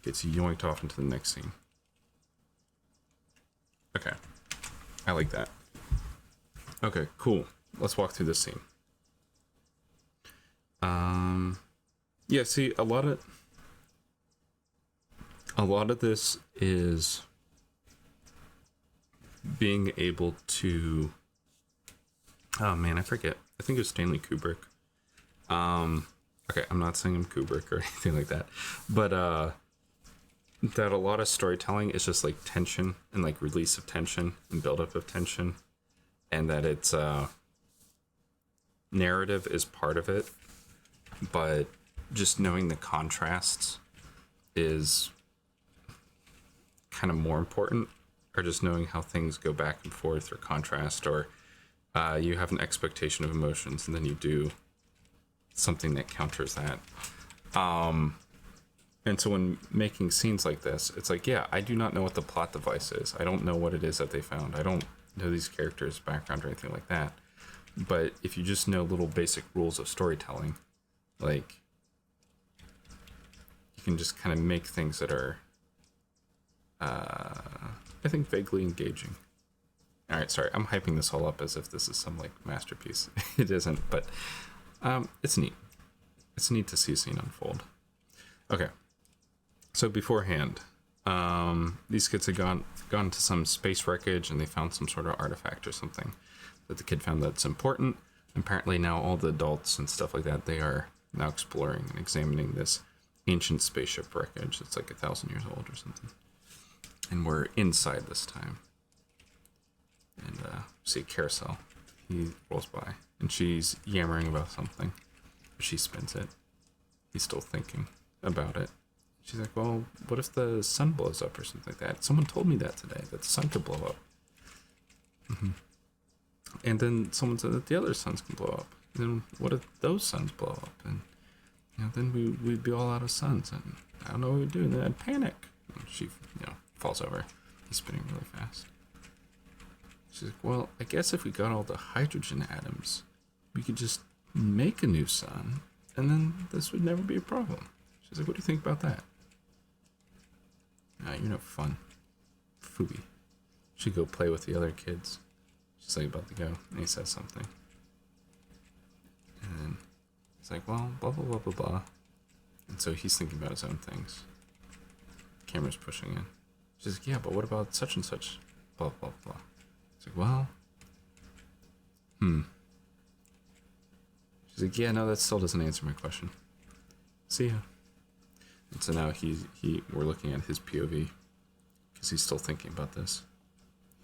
gets yoinked off into the next scene. Okay, I like that. Okay, cool. Let's walk through this scene. Yeah, see, a lot a lot of this is being able to, oh man, I forget. I think it was Stanley Kubrick. Okay, I'm not saying I'm Kubrick or anything like that, but that a lot of storytelling is just like tension and like release of tension and buildup of tension, and that it's narrative is part of it, but just knowing the contrasts is kind of more important, or just knowing how things go back and forth or contrast, or you have an expectation of emotions and then you do something that counters that. And so when making scenes like this, it's like, yeah, I do not know what the plot device is. I don't know what it is that they found. I don't know these characters' background or anything like that. But if you just know little basic rules of storytelling, like, you can just kind of make things that are, I think, vaguely engaging. All right, sorry, I'm hyping this all up as if this is some, like, masterpiece. It isn't, but it's neat. It's neat to see a scene unfold. Okay, so beforehand, these kids had gone to some space wreckage and they found some sort of artifact or something that the kid found that's important. Apparently now all the adults and stuff like that, they are now exploring and examining this ancient spaceship wreckage. It's like 1,000 years old or something. And we're inside this time. And see a carousel. He rolls by and she's yammering about something. She spins it. He's still thinking about it. She's like, well, what if the sun blows up or something like that? Someone told me that today, that the sun could blow up. Mm-hmm. And then someone said that the other suns can blow up. And then what if those suns blow up? And then we'd be all out of suns. And I don't know what we'd do. And then I'd panic. And she, falls over. He's spinning really fast. She's like, well, I guess if we got all the hydrogen atoms, we could just make a new sun, and then this would never be a problem. She's like, what do you think about that? You're no fun. Phoebe. She'd go play with the other kids. She's like about to go, and he says something. And then he's like, well, blah, blah, blah, blah, blah. And so he's thinking about his own things. Camera's pushing in. She's like, yeah, but what about such and such? Blah, blah, blah. He's like, well, She's like, yeah, no, that still doesn't answer my question. See ya. And so now we're looking at his POV because he's still thinking about this.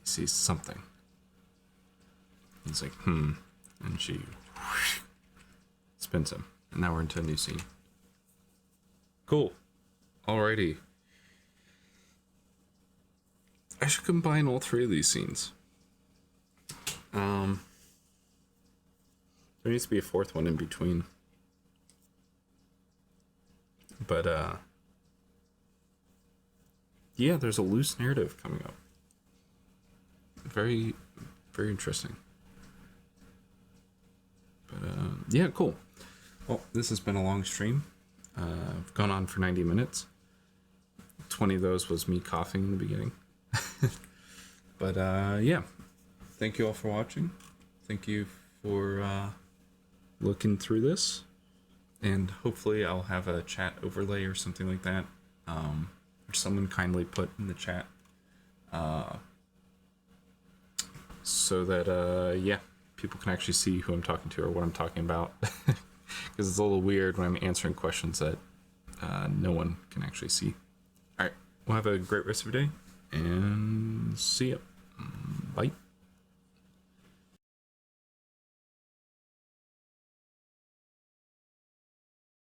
He sees something. He's like, and she spins him. And now we're into a new scene. Cool. Alrighty. I should combine all three of these scenes. There needs to be a fourth one in between. But, yeah, there's a loose narrative coming up. Very, very interesting. But, yeah, cool. Well, this has been a long stream. I've gone on for 90 minutes. 20 of those was me coughing in the beginning. But, yeah. Thank you all for watching. Thank you for looking through this. And hopefully I'll have a chat overlay or something like that. Which someone kindly put in the chat. So that, yeah, people can actually see who I'm talking to or what I'm talking about. Because it's a little weird when I'm answering questions that no one can actually see. Alright, well, have a great rest of your day. And see ya. Bye.